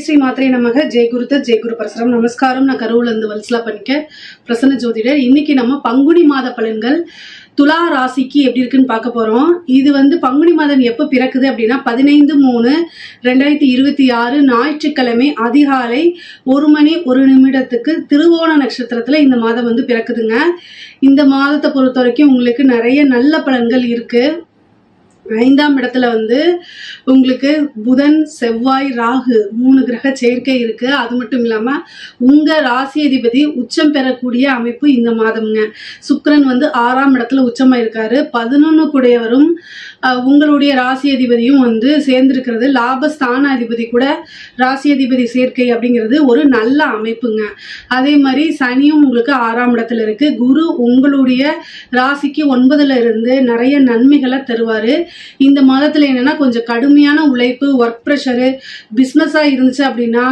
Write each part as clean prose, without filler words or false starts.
ஸ்ரீ மாத்திரை நமக ஜெய் குருதர் ஜெய் குரு பரசுராம். நமஸ்காரம். நான் கரூர்ல இருந்து வல்சலா பண்ணிக்க பிரசன்ன ஜோதிடர். இன்னைக்கு நம்ம பங்குனி மாத பலன்கள் துலா ராசிக்கு எப்படி இருக்குன்னு பார்க்க போறோம். இது பங்குனி மாதம் எப்ப பிறக்குது அப்படின்னா 15/3/2026 ஞாயிற்றுக்கிழமை அதிகாலை 1:01 திருவோண நட்சத்திரத்துல இந்த மாதம் பிறக்குதுங்க. இந்த மாதத்தை பொறுத்த வரைக்கும் உங்களுக்கு நிறைய நல்ல பலன்கள் இருக்கு. 5ஆம் இடத்துல உங்களுக்கு புதன், செவ்வாய், ராகு 3 கிரக சேர்க்கை இருக்கு. அது மட்டும் இல்லாம உங்க ராசி அதிபதி உச்சம் பெறக்கூடிய அமைப்பு இந்த மாதம்ங்க. சுக்கிரன் 6ஆம் இடத்துல உச்சமா இருக்காரு. 11 கூடையவரும் உங்களுடைய ராசி அதிபதியும் சேர்ந்திருக்கிறது. லாபஸ்தான அதிபதி கூட ராசி அதிபதி சேர்க்கை அப்படிங்கிறது ஒரு நல்ல அமைப்புங்க. அதே மாதிரி சனியும் உங்களுக்கு 6ஆம் இடத்துல இருக்கு. குரு உங்களுடைய ராசிக்கு 9ல இருந்து நிறைய நன்மைகளை தருவாரு. இந்த மாதத்துல என்னன்னா கொஞ்சம் கடுமையான உழைப்பு, ஒர்க் ப்ரெஷரு, பிஸ்னஸா இருந்துச்சு அப்படின்னா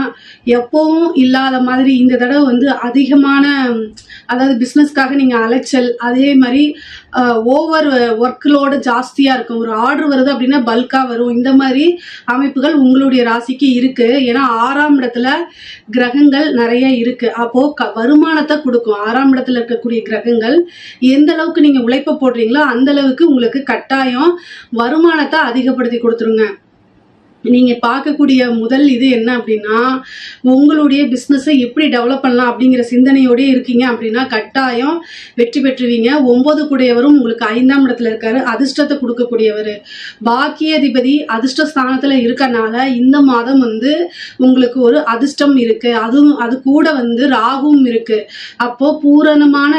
எப்பவும் இல்லாத மாதிரி இந்த தடவை அதிகமான, அதாவது பிஸ்னஸ்க்காக நீங்க அலைச்சல், அதே மாதிரி ஓவர் ஒர்க்லோடு ஜாஸ்தியா இருக்கும். ஒரு ஆர்டர் வருது அப்படின்னா பல்கா வரும். இந்த மாதிரி அமைப்புகள் உங்களுடைய ராசிக்கு இருக்கு. ஏன்னா 6ஆம் இடத்துல கிரகங்கள் நிறைய இருக்கு. அப்போ வருமானத்தை கொடுக்கும். 6ஆம் இடத்துல இருக்கக்கூடிய கிரகங்கள் எந்த அளவுக்கு நீங்க உழைப்ப போடுறீங்களோ அந்த அளவுக்கு உங்களுக்கு கட்டாயம் வருமானத்தை அதிகப்படுத்தி கொடுத்துருங்க. நீங்க பார்க்கக்கூடிய முதல் இது என்ன அப்படின்னா, உங்களுடைய பிஸ்னஸை எப்படி டெவலப் பண்ணலாம் அப்படிங்கிற சிந்தனையோடய இருக்கீங்க அப்படின்னா கட்டாயம் வெற்றி பெற்றுவீங்க. 9 கூடையவரும் உங்களுக்கு 5ஆம் இடத்துல இருக்காரு. அதிர்ஷ்டத்தை கொடுக்கக்கூடியவர். பாக்கியாதிபதி அதிர்ஷ்ட ஸ்தானத்துல இருக்கனால இந்த மாதம் உங்களுக்கு ஒரு அதிர்ஷ்டம் இருக்கு. அது கூட ராகுவும் இருக்கு. அப்போ பூரணமான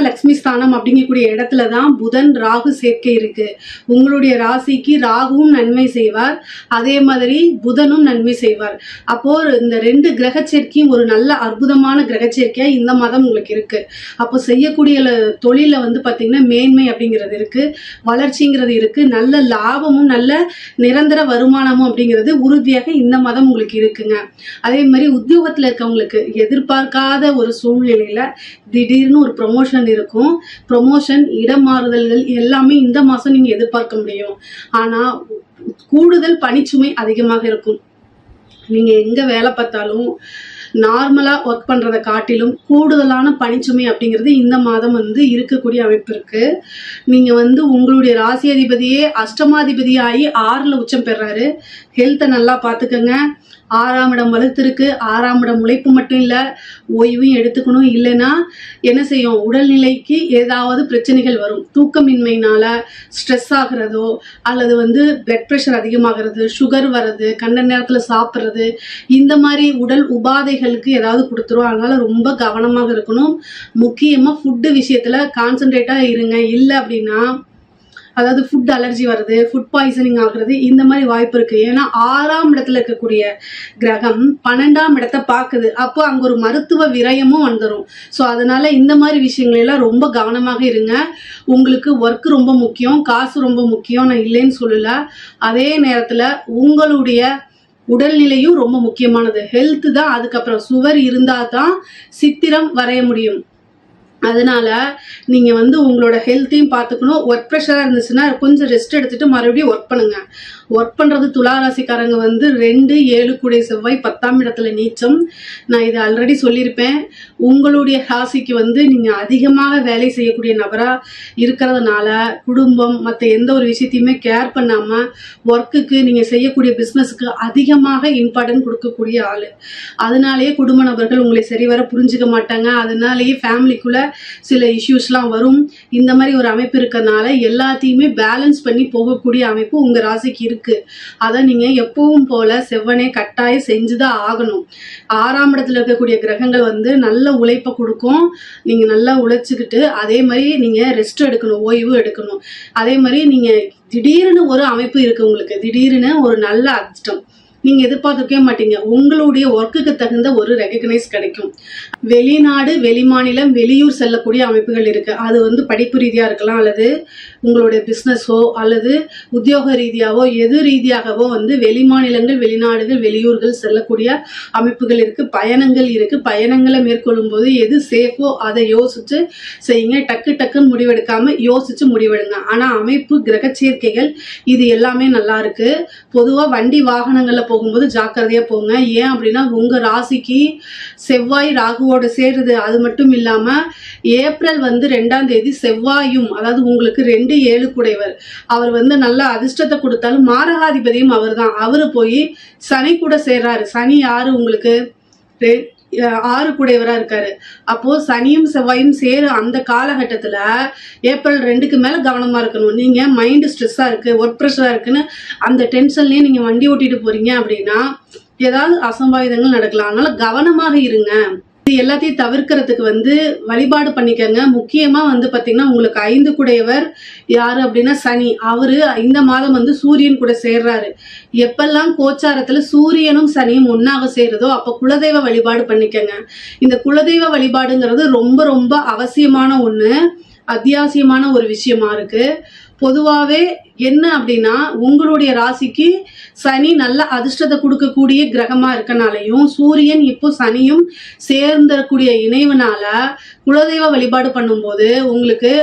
லக்ஷ்மி ஸ்தானம் அப்படிங்கக்கூடிய இடத்துலதான் புதன் ராகு சேர்க்கை இருக்கு. உங்களுடைய ராசிக்கு ராகுவும் நன்மை செய்வார், அதே மாதிரி புதனும் நன்மை செய்வார். அப்போ இந்த 2 கிரக சேர்க்கையும் ஒரு நல்ல அற்புதமான கிரக சேர்க்கையா இந்த மாதம் உங்களுக்கு இருக்கு. அப்போ செய்யக்கூடிய தொழில பாத்தீங்கன்னா மேன்மை அப்படிங்கிறது இருக்கு, வளர்ச்சிங்கிறது இருக்கு, நல்ல லாபமும் நல்ல நிரந்தர வருமானமும் அப்படிங்கிறது உறுதியாக இந்த மாதம் உங்களுக்கு இருக்குங்க. அதே மாதிரி உத்தியோகத்துல இருக்கவங்களுக்கு எதிர்பார்க்காத ஒரு சூழ்நிலையில திடீர்னு ஒரு ப்ரொமோஷன் இருக்கும். ப்ரொமோஷன், இடமாறுதல்கள் எல்லாமே இந்த மாசம் நீங்க எதிர்பார்க்க முடியும். ஆனா கூடுதல் பணிச்சுமை அதிகமாக இருக்கும். நீங்க எங்க வேலை பார்த்தாலும் நார்மலா ஒர்க் பண்றதை காட்டிலும் கூடுதலான பணிச்சுமை அப்படிங்கிறது இந்த மாதம் இருக்கக்கூடிய அமைப்பு இருக்கு. நீங்க உங்களுடைய ராசி அதிபதியே அஷ்டமாதிபதியாகி 6ல உச்சம் பெறாரு. ஹெல்த்தை நல்லா பார்த்துக்கங்க. 6ஆம் இடம் வலுத்திருக்கு. 6ஆம் இடம் உழைப்பு மட்டும் இல்லை, ஓய்வையும் எடுத்துக்கணும். இல்லைன்னா என்ன செய்யும், உடல்நிலைக்கு ஏதாவது பிரச்சனைகள் வரும். தூக்கமின்மையினால ஸ்ட்ரெஸ் ஆகிறதோ அல்லது பிளட் ப்ரெஷர் அதிகமாகிறது, சுகர் வர்றது, கண்ட நேரத்தில் சாப்பிட்றது, இந்த மாதிரி உடல் உபாதைகளுக்கு ஏதாவது கொடுத்துரும். அதனால ரொம்ப கவனமாக இருக்கணும். முக்கியமாக ஃபுட்டு விஷயத்தில் கான்சன்ட்ரேட்டாக இருங்க. இல்லை அப்படின்னா அதாவது ஃபுட் அலர்ஜி வருது, ஃபுட் பாய்சனிங் ஆகுறது, இந்த மாதிரி வாய்ப்பு இருக்கு. ஏன்னா 6ஆம் இடத்துல இருக்கக்கூடிய கிரகம் 12ஆம் இடத்தை பார்க்குது. அப்போ அங்க ஒரு மருத்துவ விரயமும் வந்துடும். ஸோ அதனால இந்த மாதிரி விஷயங்கள் எல்லாம் ரொம்ப கவனமாக இருங்க. உங்களுக்கு ஒர்க் ரொம்ப முக்கியம், காசு ரொம்ப முக்கியம், நான் இல்லைன்னு சொல்லல. அதே நேரத்துல உங்களுடைய உடல்நிலையும் ரொம்ப முக்கியமானது. ஹெல்த் தான். அதுக்கப்புறம் சுவர் இருந்தா தான் சித்திரம் வரைய முடியும். அதனால நீங்க உங்களோட ஹெல்த்தையும் பார்த்துக்கணும். ஒர்க் ப்ரெஷரா இருந்துச்சுன்னா கொஞ்சம் ரெஸ்ட் எடுத்துட்டு மறுபடியும் ஒர்க் பண்ணுங்க. ஒர்க் பண்றது துளாராசிக்காரங்க 2, 7 கூடிய செவ்வாய் 10ஆம் இடத்துல நீச்சம். நான் இது ஆல்ரெடி சொல்லியிருப்பேன். உங்களுடைய ராசிக்கு நீங்க அதிகமாக வேலை செய்யக்கூடிய நபரா இருக்கிறதுனால குடும்பம் மற்ற எந்த ஒரு விஷயத்தையுமே கேர் பண்ணாம ஒர்க்குக்கு, நீங்க செய்யக்கூடிய பிசினஸுக்கு அதிகமாக இம்பார்ட்டன்ட் கொடுக்கக்கூடிய ஆளு. அதனாலேயே குடும்ப நபர்கள் உங்களை சரிவர புரிஞ்சுக்க மாட்டாங்க. அதனாலேயே ஃபேமிலிக்குள்ள சில இஷ்யூஸ்லாம் வரும். இந்த மாதிரி ஒரு அமைப்பு இருக்கிறதுனால எல்லாத்தையுமே பேலன்ஸ் பண்ணி போகக்கூடிய அமைப்பு உங்க ராசிக்கு இருக்கு. அதை நீங்க எப்பவும் போல செவ்வனே கட்டாயம் செஞ்சுதான் ஆகணும். 6ஆம் இடத்துல இருக்கக்கூடிய கிரகங்கள் நல்ல உழைப்பை கொடுக்கும். நீங்க நல்லா உழைச்சுக்கிட்டு அதே மாதிரி நீங்க ரெஸ்ட் எடுக்கணும், ஓய்வு எடுக்கணும். அதே மாதிரி நீங்க திடீர்னு ஒரு அமைப்பு இருக்கு. உங்களுக்கு திடீர்னு ஒரு நல்ல அதிர்ஷ்டம் நீங்கள் எதிர்பார்த்துருக்கவே மாட்டீங்க. உங்களுடைய ஒர்க்குக்கு தகுந்த ஒரு ரெகக்னைஸ் கிடைக்கும். வெளிநாடு, வெளிமாநிலம், வெளியூர் செல்லக்கூடிய அமைப்புகள் இருக்குது. அது வந்து படிப்பு ரீதியாக இருக்கலாம், அல்லது உங்களுடைய பிஸ்னஸோ அல்லது உத்தியோக ரீதியாகவோ எது ரீதியாகவோ வந்து வெளிமாநிலங்கள், வெளிநாடுகள், வெளியூர்கள் செல்லக்கூடிய அமைப்புகள் இருக்குது. பயணங்கள் இருக்குது. பயணங்களை மேற்கொள்ளும் போது எது சேஃபோ அதை யோசிச்சு செய்யுங்க. டக்குன்னு முடிவெடுக்காமல் யோசிச்சு முடிவெடுங்க. ஆனால் அமைப்பு, கிரக சேர்க்கைகள் இது எல்லாமே நல்லா இருக்கு. பொதுவாக வண்டி வாகனங்களில் போகும்போது ஜாக்கிரதையாக போங்க. ஏன் அப்படின்னா உங்கள் ராசிக்கு செவ்வாய் ராகுவோட சேருது. அது மட்டும் இல்லாமல் ஏப்ரல் வந்து 2ஆம் தேதி செவ்வாயும், அதாவது உங்களுக்கு 2-7 கூடையவர், அவர் வந்து நல்ல அதிர்ஷ்டத்தை கொடுத்தாலும் மாரகாதிபதியும் அவர் தான். அவரு போய் சனி கூட சேர்றாரு. சனி யாரு உங்களுக்கு 6 கூடையவராக இருக்காரு. அப்போ சனியும் செவ்வாயும் சேர அந்த காலகட்டத்தில் ஏப்ரல் 2க்கு மேலே கவனமாக இருக்கணும். நீங்கள் மைண்டு ஸ்ட்ரெஸ்ஸாக இருக்குது, ஒர்க் ப்ரெஷராக இருக்குன்னு அந்த டென்ஷன்லேயே நீங்கள் வண்டி ஓட்டிட்டு போறீங்க அப்படின்னா ஏதாவது அசம்பாவிதங்கள் நடக்கலாம். அதனால கவனமாக இருங்க. இது எல்லாத்தையும் தவிர்க்கிறதுக்கு வந்து வழிபாடு பண்ணிக்கங்க. முக்கியமாக வந்து பார்த்தீங்கன்னா உங்களுக்கு 5 கூடையவர் யாரு அப்படின்னா சனி. அவரு இந்த மாதம் வந்து சூரியன் கூட சேர்றாரு. எப்பெல்லாம் கோச்சாரத்தில் சூரியனும் சனியும் ஒன்றாக சேருதோ அப்போ குலதெய்வ வழிபாடு பண்ணிக்கங்க. இந்த குலதெய்வ வழிபாடுங்கிறது ரொம்ப ரொம்ப அவசியமான ஒன்று, அத்தியாவசியமான ஒரு விஷயமா இருக்கு. பொதுவாகவே என்ன அப்படின்னா உங்களுடைய ராசிக்கு சனி நல்ல அதிர்ஷ்டத்தை கொடுக்கக்கூடிய கிரகமா இருக்கனாலையும் சூரியன் இப்போ சனியும் சேர்ந்தக்கூடிய இணைவுனால குலதெய்வ வழிபாடு பண்ணும்போது உங்களுக்கு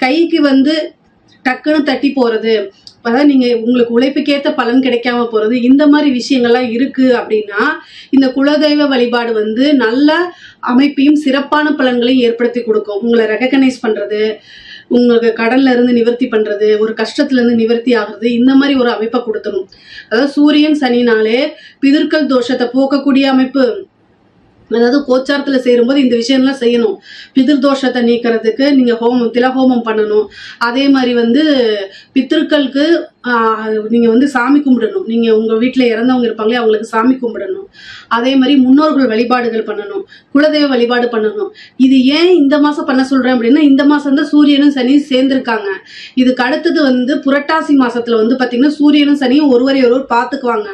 கைக்கு வந்து டக்குன்னு தட்டி போறது, அதாவது நீங்க உங்களுக்கு உழைப்புக்கேற்ற பலன் கிடைக்காம போறது, இந்த மாதிரி விஷயங்கள்லாம் இருக்கு அப்படின்னா இந்த குலதெய்வ வழிபாடு வந்து நல்ல அமைப்பையும் சிறப்பான பலன்களையும் ஏற்படுத்தி கொடுக்கும். உங்களை ரெகக்னைஸ் பண்றது, உங்களுக்கு கடல்ல இருந்து நிவர்த்தி பண்றது, ஒரு கஷ்டத்துல இருந்து நிவர்த்தி ஆகுறது, இந்த மாதிரி ஒரு அமைப்பை கொடுத்தணும். அதாவது சூரியன் சனினாலே பிதர்கள் தோஷத்தை போக்கக்கூடிய அமைப்பு. அதாவது கோச்சாரத்துல சேரும்போது இந்த விஷயம்லாம் செய்யணும். பிதிர் தோஷத்தை நீக்கிறதுக்கு நீங்க திலஹோமம் பண்ணணும். அதே மாதிரி வந்து பித்திருக்களுக்கு நீங்க வந்து சாமி கும்பிடணும். நீங்க உங்க வீட்டுல இறந்தவங்க இருப்பாங்களே அவங்களுக்கு சாமி கும்பிடணும். அதே மாதிரி முன்னோர்கள் வழிபாடுகள் பண்ணணும், குலதெய்வ வழிபாடு பண்ணணும். இது ஏன் இந்த மாசம் பண்ண சொல்றேன் அப்படின்னா இந்த மாசம் தான் சூரியனும் சனியும் சேர்ந்திருக்காங்க. இதுக்கு அடுத்தது வந்து புரட்டாசி மாசத்துல வந்து பாத்தீங்கன்னா சூரியனும் சனியும் ஒருவரை ஒருவர் பார்த்துக்குவாங்க.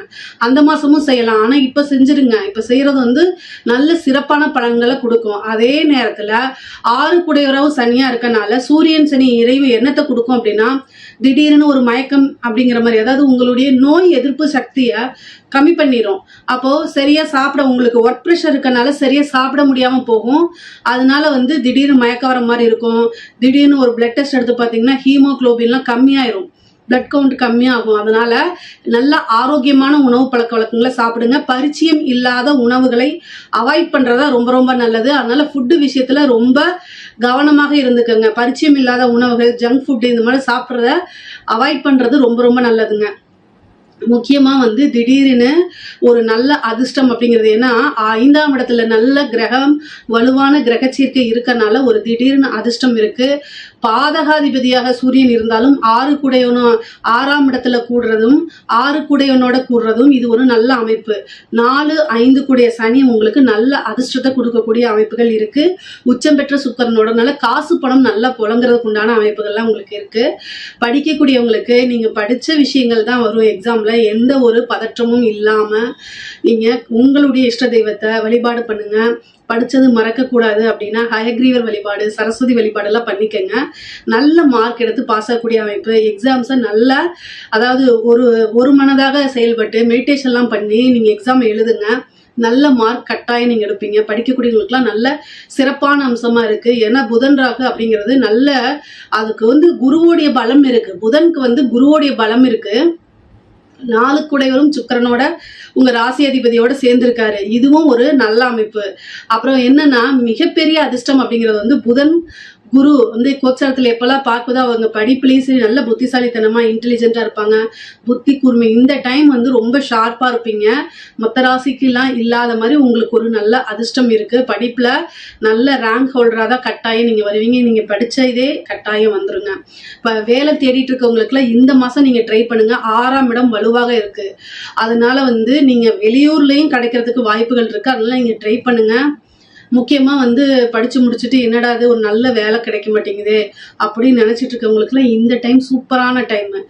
அந்த மாசமும் செய்யலாம். ஆனா இப்ப செஞ்சிருங்க. இப்ப செய்யறது வந்து நல்ல சிறப்பான பலன்களை கொடுக்கும். அதே நேரத்துல 6 கூடையவராவும் சனியா இருக்கனால சூரியன் சனி இறைவு என்னத்தை கொடுக்கும் அப்படின்னா திடீர்னு ஒரு மயக்கம் அப்படிங்கிற மாதிரி, அதாவது உங்களுடைய நோய் எதிர்ப்பு சக்தியை கம்மி பண்ணிடும். அப்போ சரியா சாப்பிட, உங்களுக்கு ஒர்க் ப்ரெஷர் இருக்கனால சரியா சாப்பிட முடியாம போகும். அதனால வந்து திடீர்னு மயக்கம் வர மாதிரி இருக்கும். திடீர்னு ஒரு பிளட் டெஸ்ட் எடுத்து பார்த்தீங்கன்னா ஹீமோகுளோபின்லாம் கம்மியாயிரும், பிளட் கவுண்ட் கம்மியாகும். அதனால நல்ல ஆரோக்கியமான உணவு பழக்க வழக்கங்களை சாப்பிடுங்க. பரிச்சயம் இல்லாத உணவுகளை அவாய்ட் பண்றதா ரொம்ப ரொம்ப நல்லது. அதனால ஃபுட்டு விஷயத்துல ரொம்ப கவனமாக இருந்துக்கங்க. பரிச்சயம் இல்லாத உணவுகள், ஜங்க் ஃபுட் இந்த மாதிரி சாப்பிட்றத அவாய்ட் பண்றது ரொம்ப ரொம்ப நல்லதுங்க. முக்கியமா வந்து திடீர்னு ஒரு நல்ல அதிர்ஷ்டம் அப்படிங்கிறது, ஏன்னா 5ஆம் இடத்துல நல்ல கிரகம், வலுவான கிரக சேர்க்கை இருக்கனால ஒரு திடீர்னு அதிர்ஷ்டம் இருக்கு. பாதகாதிபதியாக சூரியன் இருந்தாலும் 6 கூடையவனும் 6ஆம் இடத்துல கூடுறதும் 6 கூடையவனோட கூடுறதும் இது ஒரு நல்ல அமைப்பு. 4-5 கூடிய சனி உங்களுக்கு நல்ல அதிர்ஷ்டத்தை கொடுக்கக்கூடிய அமைப்புகள் இருக்கு. உச்சம் பெற்ற சுக்கரனோட நல்ல காசு பணம் நல்லா புழங்குறதுக்கு உண்டான அமைப்புகள்லாம் உங்களுக்கு இருக்கு. படிக்கக்கூடியவங்களுக்கு நீங்க படிச்ச விஷயங்கள் தான் வரும் எக்ஸாம்ல. எந்த ஒரு பதற்றமும் இல்லாம நீங்க உங்களுடைய இஷ்ட தெய்வத்தை வழிபாடு பண்ணுங்க. படிச்சது மறக்க கூடாது அப்படின்னா ஹயக்ரீவர் வழிபாடு, சரஸ்வதி வழிபாடு எல்லாம் பண்ணிக்கங்க. நல்ல மார்க் எடுத்து பாஸ் ஆகக்கூடிய அமைப்பு. எக்ஸாம்ஸை நல்ல, அதாவது ஒரு மனதாக செயல்பட்டு மெடிடேஷன்லாம் பண்ணி நீங்க எக்ஸாம் எழுதுங்க. நல்ல மார்க் கட்டாயம் நீங்க எடுப்பீங்க. படிக்கக்கூடியவங்களுக்குலாம் நல்ல சிறப்பான அம்சமா இருக்கு. ஏன்னா புதன் ராகு அப்படிங்கிறது நல்ல, அதுக்கு வந்து குருவோடைய பலம் இருக்கு. புதனுக்கு வந்து குருவோடைய பலம் இருக்கு. 4 கூடையவரும் சுக்கிரனோட உங்க ராசி அதிபதியோட சேர்ந்திருக்காரு. இதுவும் ஒரு நல்ல அமைப்பு. அப்புறம் என்னன்னா மிகப்பெரிய அதிர்ஷ்டம் அப்படிங்கிறது வந்து புதன் குரு வந்து கோச்சாரத்தில் எப்பெல்லாம் பார்க்குதோ அவங்க படிப்புலேயும் சரி நல்ல புத்திசாலித்தனமா இன்டெலிஜென்ட்டா இருப்பாங்க, புத்தி கூர்மை. இந்த டைம் வந்து ரொம்ப ஷார்ப்பா இருப்பீங்க. மற்ற ராசிக்கெல்லாம் இல்லாத மாதிரி உங்களுக்கு ஒரு நல்ல அதிர்ஷ்டம் இருக்கு. படிப்புல நல்ல ரேங்க் ஹோல்டரா தான் கட்டாயம் நீங்க வருவீங்க. நீங்க படிச்ச இதே கட்டாயம் வந்துருங்க. இப்ப வேலை தேடிட்டு இருக்கவங்களுக்குலாம் இந்த மாசம் நீங்க ட்ரை பண்ணுங்க. 6ஆம் இடம் வலுவாக இருக்கு. அதனால வந்து நீங்க வெளியூர்லயும் கிடைக்கிறதுக்கு வாய்ப்புகள் இருக்கு. அதனால நீங்க ட்ரை பண்ணுங்க. முக்கியமாக வந்து படித்து முடிச்சுட்டு என்னடா அது ஒரு நல்ல வேலை கிடைக்க மாட்டேங்குது அப்படின்னு நினச்சிட்டு இருக்கவங்களுக்குலாம் இந்த டைம் சூப்பரான டைமு.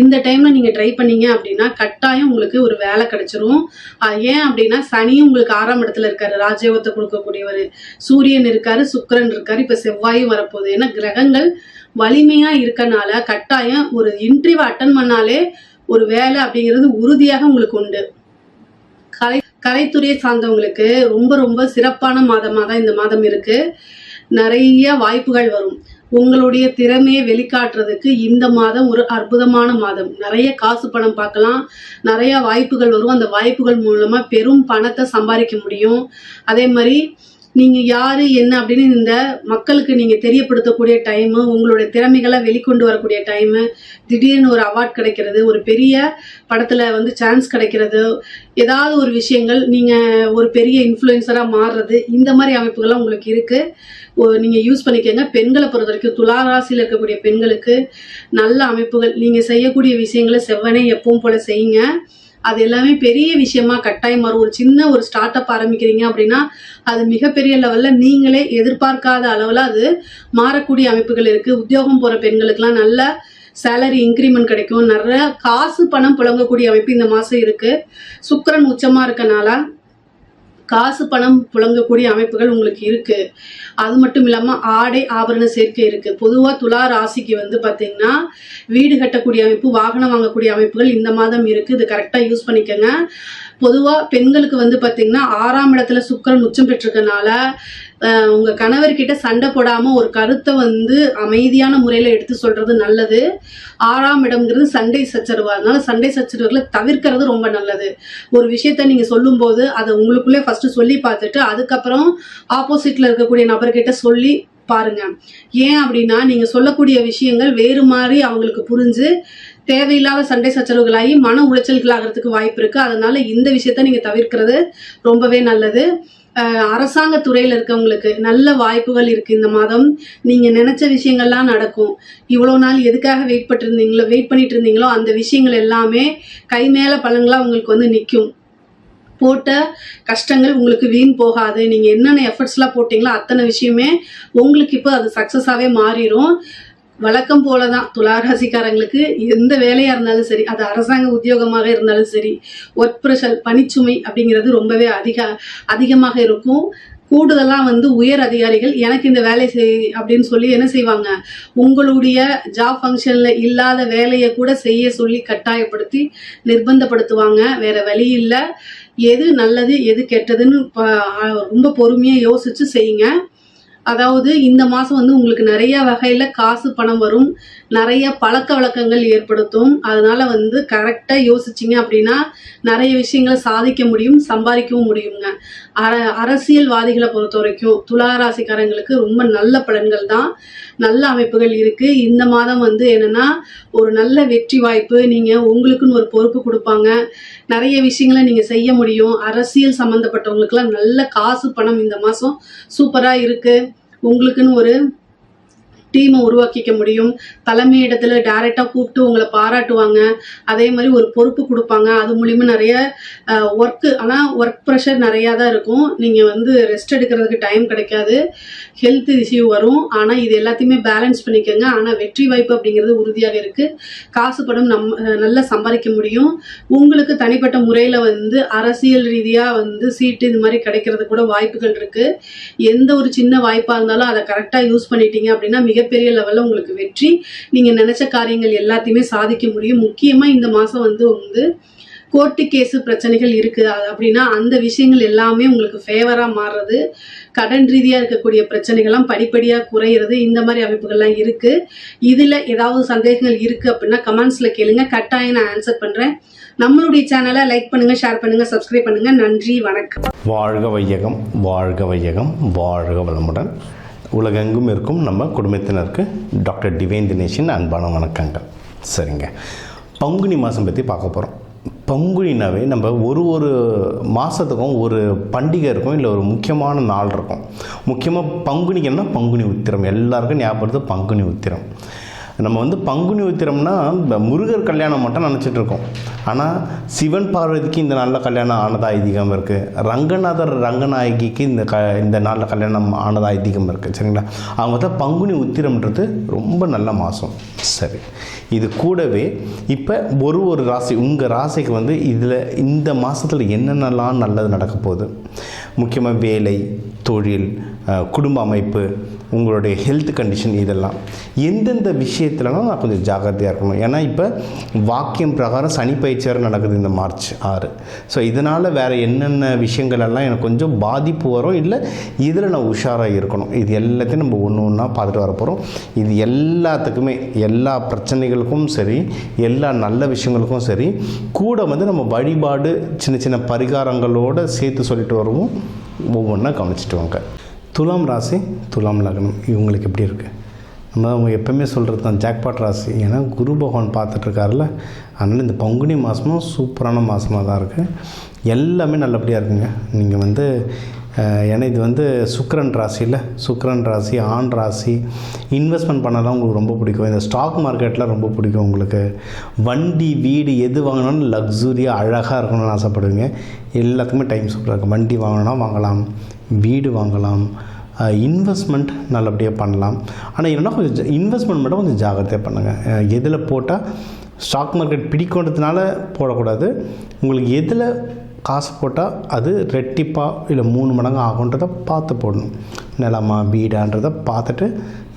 இந்த டைமில் நீங்கள் ட்ரை பண்ணீங்க அப்படின்னா கட்டாயம் உங்களுக்கு ஒரு வேலை கிடைச்சிரும். ஏன் அப்படின்னா சனியும் உங்களுக்கு 6ஆம் இடத்துல இருக்காரு, ராஜயோகத்தை கொடுக்கக்கூடியவர். சூரியன் இருக்காரு, சுக்கிரன் இருக்காரு, இப்போ செவ்வாயும் வரப்போகுது. ஏன்னா கிரகங்கள் வலிமையாக இருக்கனால கட்டாயம் ஒரு இன்டர்வியூ அட்டன் பண்ணாலே ஒரு வேலை அப்படிங்கிறது உறுதியாக உங்களுக்கு உண்டு. கலைத்துறையை சார்ந்தவங்களுக்கு ரொம்ப ரொம்ப சிறப்பான மாதமாக தான் இந்த மாதம் இருக்கு. நிறைய வாய்ப்புகள் வரும். உங்களுடைய திறமையை வெளிக்காட்டுறதுக்கு இந்த மாதம் ஒரு அற்புதமான மாதம். நிறைய காசு பணம் பார்க்கலாம், நிறைய வாய்ப்புகள் வரும். அந்த வாய்ப்புகள் மூலமா பெரும் பணத்தை சம்பாதிக்க முடியும். அதே மாதிரி நீங்கள் யார் என்ன அப்படின்னு இந்த மக்களுக்கு நீங்கள் தெரியப்படுத்தக்கூடிய டைமு, உங்களுடைய திறமைகளை வெளிக்கொண்டு வரக்கூடிய டைமு, திடீர்னு ஒரு அவார்ட் கிடைக்கிறது, ஒரு பெரிய படத்தில் வந்து சான்ஸ் கிடைக்கிறது, ஏதாவது ஒரு விஷயங்கள் நீங்கள் ஒரு பெரிய இன்ஃப்ளூயன்சராக மாறுறது, இந்த மாதிரி அமைப்புகள்லாம் உங்களுக்கு இருக்குது. நீங்கள் யூஸ் பண்ணிக்கோங்க. பெண்களை பொறுத்த வரைக்கும் துலா ராசியில் இருக்கக்கூடிய பெண்களுக்கு நல்ல அமைப்புகள். நீங்கள் செய்யக்கூடிய விஷயங்களை செவ்வனே எப்பவும் போல் செய்யுங்க. அது எல்லாமே பெரிய விஷயமா கட்டாயம் வரும். ஒரு சின்ன ஒரு ஸ்டார்ட் அப் ஆரம்பிக்கிறீங்க அப்படின்னா அது மிகப்பெரிய லெவலில் நீங்களே எதிர்பார்க்காத அளவில் அது மாறக்கூடிய அமைப்புகள் இருக்குது. உத்தியோகம் போகிற பெண்களுக்கெல்லாம் நல்ல சேலரி இன்க்ரிமெண்ட் கிடைக்கும். நிறைய காசு பணம் புழங்கக்கூடிய அமைப்பு இந்த மாதம் இருக்குது. சுக்கிரன் உச்சமாக இருக்கனால காசு பணம் புழங்கக்கூடிய அமைப்புகள் உங்களுக்கு இருக்குது. அது மட்டும் இல்லாமல் ஆடை ஆபரண சேர்க்கை இருக்குது. பொதுவாக துலா ராசிக்கு வந்து பார்த்திங்கன்னா வீடு கட்டக்கூடிய அமைப்பு, வாகனம் வாங்கக்கூடிய அமைப்புகள் இந்த மாதம் இருக்குது. இது கரெக்டாக யூஸ் பண்ணிக்கோங்க. பொதுவாக பெண்களுக்கு வந்து பார்த்திங்கன்னா 6ஆம் இடத்துல சுக்கிரன் உச்சம் பெற்றிருக்கனால உங்கள் கணவர்கிட்ட சண்டை போடாமல் ஒரு கருத்தை வந்து அமைதியான முறையில் எடுத்து சொல்கிறது நல்லது. 6ஆம் இடம்ங்கிறது சண்டை சச்சரவு. அதனால சண்டை சச்சரவுகளை தவிர்க்கிறது ரொம்ப நல்லது. ஒரு விஷயத்த நீங்கள் சொல்லும்போது அதை உங்களுக்குள்ளே ஃபஸ்ட்டு சொல்லி பார்த்துட்டு அதுக்கப்புறம் ஆப்போசிட்டில் இருக்கக்கூடிய நபர்கிட்ட சொல்லி பாருங்க. ஏன் அப்படின்னா நீங்கள் சொல்லக்கூடிய விஷயங்கள் வேறு மாதிரி அவங்களுக்கு புரிஞ்சு தேவையில்லாத சண்டை சச்சரவுகளாகி மன உளைச்சல்கள் ஆகிறதுக்கு வாய்ப்பு இருக்குது. அதனால இந்த விஷயத்த நீங்கள் தவிர்க்கிறது ரொம்பவே நல்லது. அரசாங்க துறையில் இருக்கவங்களுக்கு நல்ல வாய்ப்புகள் இருக்குது இந்த மாதம். நீங்கள் நினச்ச விஷயங்கள்லாம் நடக்கும். இவ்வளோ நாள் எதுக்காக வெயிட் பண்ணிட்டு இருந்தீங்களோ அந்த விஷயங்கள் எல்லாமே கை மேலே பலன்களாக உங்களுக்கு வந்து நிற்கும். போட்ட கஷ்டங்கள் உங்களுக்கு வீண் போகாது. நீங்கள் என்னென்ன எஃபர்ட்ஸ்லாம் போட்டிங்களோ அத்தனை விஷயமே உங்களுக்கு இப்போ அது சக்ஸஸாகவே மாறிடும். வழக்கம் போல தான் துளாராசிக்காரங்களுக்கு எந்த வேலையாக இருந்தாலும் சரி, அது அரசாங்க உத்தியோகமாக இருந்தாலும் சரி, ஒர்க் ப்ரெஷர் பணிச்சுமை அப்படிங்கிறது ரொம்பவே அதிகமாக இருக்கும். கூடுதலாக வந்து உயர் அதிகாரிகள் எனக்கு இந்த வேலை அப்படின்னு சொல்லி என்ன செய்வாங்க, உங்களுடைய ஜாப் ஃபங்க்ஷனில் இல்லாத வேலையை கூட செய்ய சொல்லி கட்டாயப்படுத்தி நிர்பந்தப்படுத்துவாங்க. வேறு வழி இல்லை. எது நல்லது எது கெட்டதுன்னு ரொம்ப பொறுமையாக யோசித்து செய்யுங்க. அதாவது இந்த மாதம் வந்து உங்களுக்கு நிறைய வகையில் காசு பணம் வரும், நிறைய பழக்க வழக்கங்கள் ஏற்படுத்தும். அதனால வந்து கரெக்டாக யோசிச்சிங்க அப்படின்னா நிறைய விஷயங்களை சாதிக்க முடியும், சம்பாதிக்கவும் முடியுங்க. அரசியல்வாதிகளை பொறுத்த வரைக்கும் துளாராசிக்காரங்களுக்கு ரொம்ப நல்ல பலன்கள் தான், நல்ல அமைப்புகள் இருக்குது. இந்த மாதம் வந்து என்னென்னா ஒரு நல்ல வெற்றி வாய்ப்பு. நீங்கள் உங்களுக்குன்னு ஒரு பொறுப்பு கொடுப்பாங்க, நிறைய விஷயங்களை நீங்கள் செய்ய முடியும். அரசியல் சம்மந்தப்பட்டவங்களுக்கெல்லாம் நல்ல காசு பணம் இந்த மாதம் சூப்பராக இருக்குது. உங்களுக்குன்னு ஒரு டீமை உருவாக்கிக்க முடியும். தலைமை இடத்துல டைரெக்டாக கூப்பிட்டு உங்களை பாராட்டுவாங்க. அதே மாதிரி ஒரு பொறுப்பு கொடுப்பாங்க. அது மூலிமா நிறைய ஒர்க்கு, ஆனால் ஒர்க் ப்ரெஷர் நிறையா தான் இருக்கும். நீங்கள் வந்து ரெஸ்ட் எடுக்கிறதுக்கு டைம் கிடைக்காது, ஹெல்த் இஷ்யூ வரும். ஆனால் இது எல்லாத்தையுமே பேலன்ஸ் பண்ணிக்கோங்க. ஆனால் வெற்றி வாய்ப்பு அப்படிங்கிறது உறுதியாக இருக்குது. காசு பணம் நல்லா சம்பாதிக்க முடியும். உங்களுக்கு தனிப்பட்ட முறையில் வந்து அரசியல் ரீதியாக வந்து சீட்டு இது மாதிரி கிடைக்கிறது கூட வாய்ப்புகள் இருக்குது. எந்த ஒரு சின்ன வாய்ப்பாக இருந்தாலும் அதை கரெக்டாக யூஸ் பண்ணிட்டீங்க அப்படின்னா மிகப்பெரிய லெவலில் உங்களுக்கு வெற்றி, நீங்கள் நினச்ச காரியங்கள் எல்லாத்தையுமே சாதிக்க முடியும். முக்கியமாக இந்த மாதம் வந்து கோர்ட்டு கேஸு பிரச்சனைகள் இருக்குது அப்படின்னா அந்த விஷயங்கள் எல்லாமே உங்களுக்கு ஃபேவராக மாறுறது, கடன் ரீதியாக இருக்கக்கூடிய பிரச்சனைகள்லாம் படிப்படியாக குறையிறது, இந்த மாதிரி அமைப்புகள்லாம் இருக்குது. இதில் ஏதாவது சந்தேகங்கள் இருக்குது அப்படின்னா கமெண்ட்ஸில் கேளுங்க, கட்டாயம் நான் ஆன்சர் பண்ணுறேன். நம்மளுடைய சேனலை லைக் பண்ணுங்கள், ஷேர் பண்ணுங்கள், சப்ஸ்கிரைப் பண்ணுங்கள். நன்றி, வணக்கம். வாழ்க வையகம், வாழ்க வையகம், வாழ்க வளமுடன். உலகெங்கும் இருக்கும் நம்ம குடும்பத்தினருக்கு டாக்டர் டிவைன் தினேஷின் அன்பான வணக்கங்கள். சரிங்க, பங்குனி மாதம் பற்றி பார்க்க போகிறோம். பங்குனினாவே நம்ம ஒரு மாதத்துக்கும் ஒரு பண்டிகை இருக்கும், இல்லை ஒரு முக்கியமான நாள் இருக்கும். முக்கியமாக பங்குனிக்குன்னா பங்குனி உத்திரம், எல்லாருக்கும் ஞாபகப்படுது பங்குனி உத்திரம். நம்ம வந்து பங்குனி உத்திரம்னா முருகர் கல்யாணம் மட்டும் நினச்சிட்டு இருக்கோம். ஆனால் சிவன் பார்வதிக்கு இந்த நாளில் கல்யாணம் ஆனதா ஐதீகம் இருக்குது. ரங்கநாதர் ரங்கநாயகிக்கு இந்த நாளில் கல்யாணம் ஆனதா ஐதீகம் இருக்குது. சரிங்களா? அவங்க தான் பங்குனி உத்திரம்ன்றது ரொம்ப நல்ல மாதம். சரி, இது கூடவே இப்போ ஒரு ராசி, உங்கள் ராசிக்கு வந்து இதில் இந்த மாதத்தில் என்னென்னலாம் நல்லது நடக்க போகுது, முக்கியமாக வேலை, தொழில், குடும்ப அமைப்பு, உங்களுடைய ஹெல்த் கண்டிஷன், இதெல்லாம் எந்தெந்த விஷயத்துலலாம் நான் கொஞ்சம் ஜாக்கிரதையாக இருக்கணும். ஏன்னா இப்போ வாக்கியம் பிரகாரம் சனி பயிற்சியார் நடக்குது இந்த மார்ச் 6. ஸோ இதனால் வேறு என்னென்ன விஷயங்கள் எல்லாம் எனக்கு கொஞ்சம் பாதிப்பு வரும், இல்லை இதில் நான் உஷாராக இருக்கணும். இது எல்லாத்தையும் நம்ம ஒன்று ஒன்றா பார்த்துட்டு வர போகிறோம். இது எல்லாத்துக்குமே, எல்லா பிரச்சனைகளுக்கும் சரி, எல்லா நல்ல விஷயங்களுக்கும் சரி, கூட வந்து நம்ம வழிபாடு சின்ன சின்ன பரிகாரங்களோடு சேர்த்து சொல்லிட்டு வருவோம். ஒவ்வொன்றா கவனிச்சிட்டு வாங்க. துலாம் ராசி, துலாம் லக்னம், இவங்களுக்கு எப்படி இருக்குது? நம்ம அவங்க எப்போவுமே சொல்கிறது தான் ஜாக்பாட் ராசி. ஏன்னா குரு பகவான் பார்த்துட்ருக்காருல, அதனால் இந்த பங்குனி மாதமும் சூப்பரான மாதமாக தான் இருக்குது. எல்லாமே நல்லபடியாக இருக்குங்க. நீங்கள் வந்து ஏன்னா இது வந்து சுக்கிரன் ராசியில், சுக்கிரன் ராசி, ஆண் ராசி, இன்வெஸ்ட்மெண்ட் பண்ணலாம் உங்களுக்கு ரொம்ப பிடிக்கும். இந்த ஸ்டாக் மார்க்கெட்டில் ரொம்ப பிடிக்கும் உங்களுக்கு. வண்டி, வீடு எது வாங்கினாலும் லக்ஸுரியாக அழகாக இருக்கணும்னு ஆசைப்படுவீங்க. எல்லாத்துக்குமே டைம் சூப்பராக இருக்கும். வண்டி வாங்கினா வாங்கலாம், வீடு வாங்கலாம், இன்வெஸ்ட்மெண்ட் நல்லபடியாக பண்ணலாம். ஆனால் என்னென்னா கொஞ்சம் இன்வெஸ்ட்மெண்ட் மட்டும் கொஞ்சம் ஜாக்கிரதையாக பண்ணுங்கள். எதில் போட்டால் ஸ்டாக் மார்க்கெட் பிடிக்கிறதுனால போடக்கூடாது. உங்களுக்கு எதில் காசு போட்டால் அது ரெட்டிப்பாக இல்லை 3 மடங்கு ஆகுன்றதை பார்த்து போடணும். நிலமா வீடான்றதை பார்த்துட்டு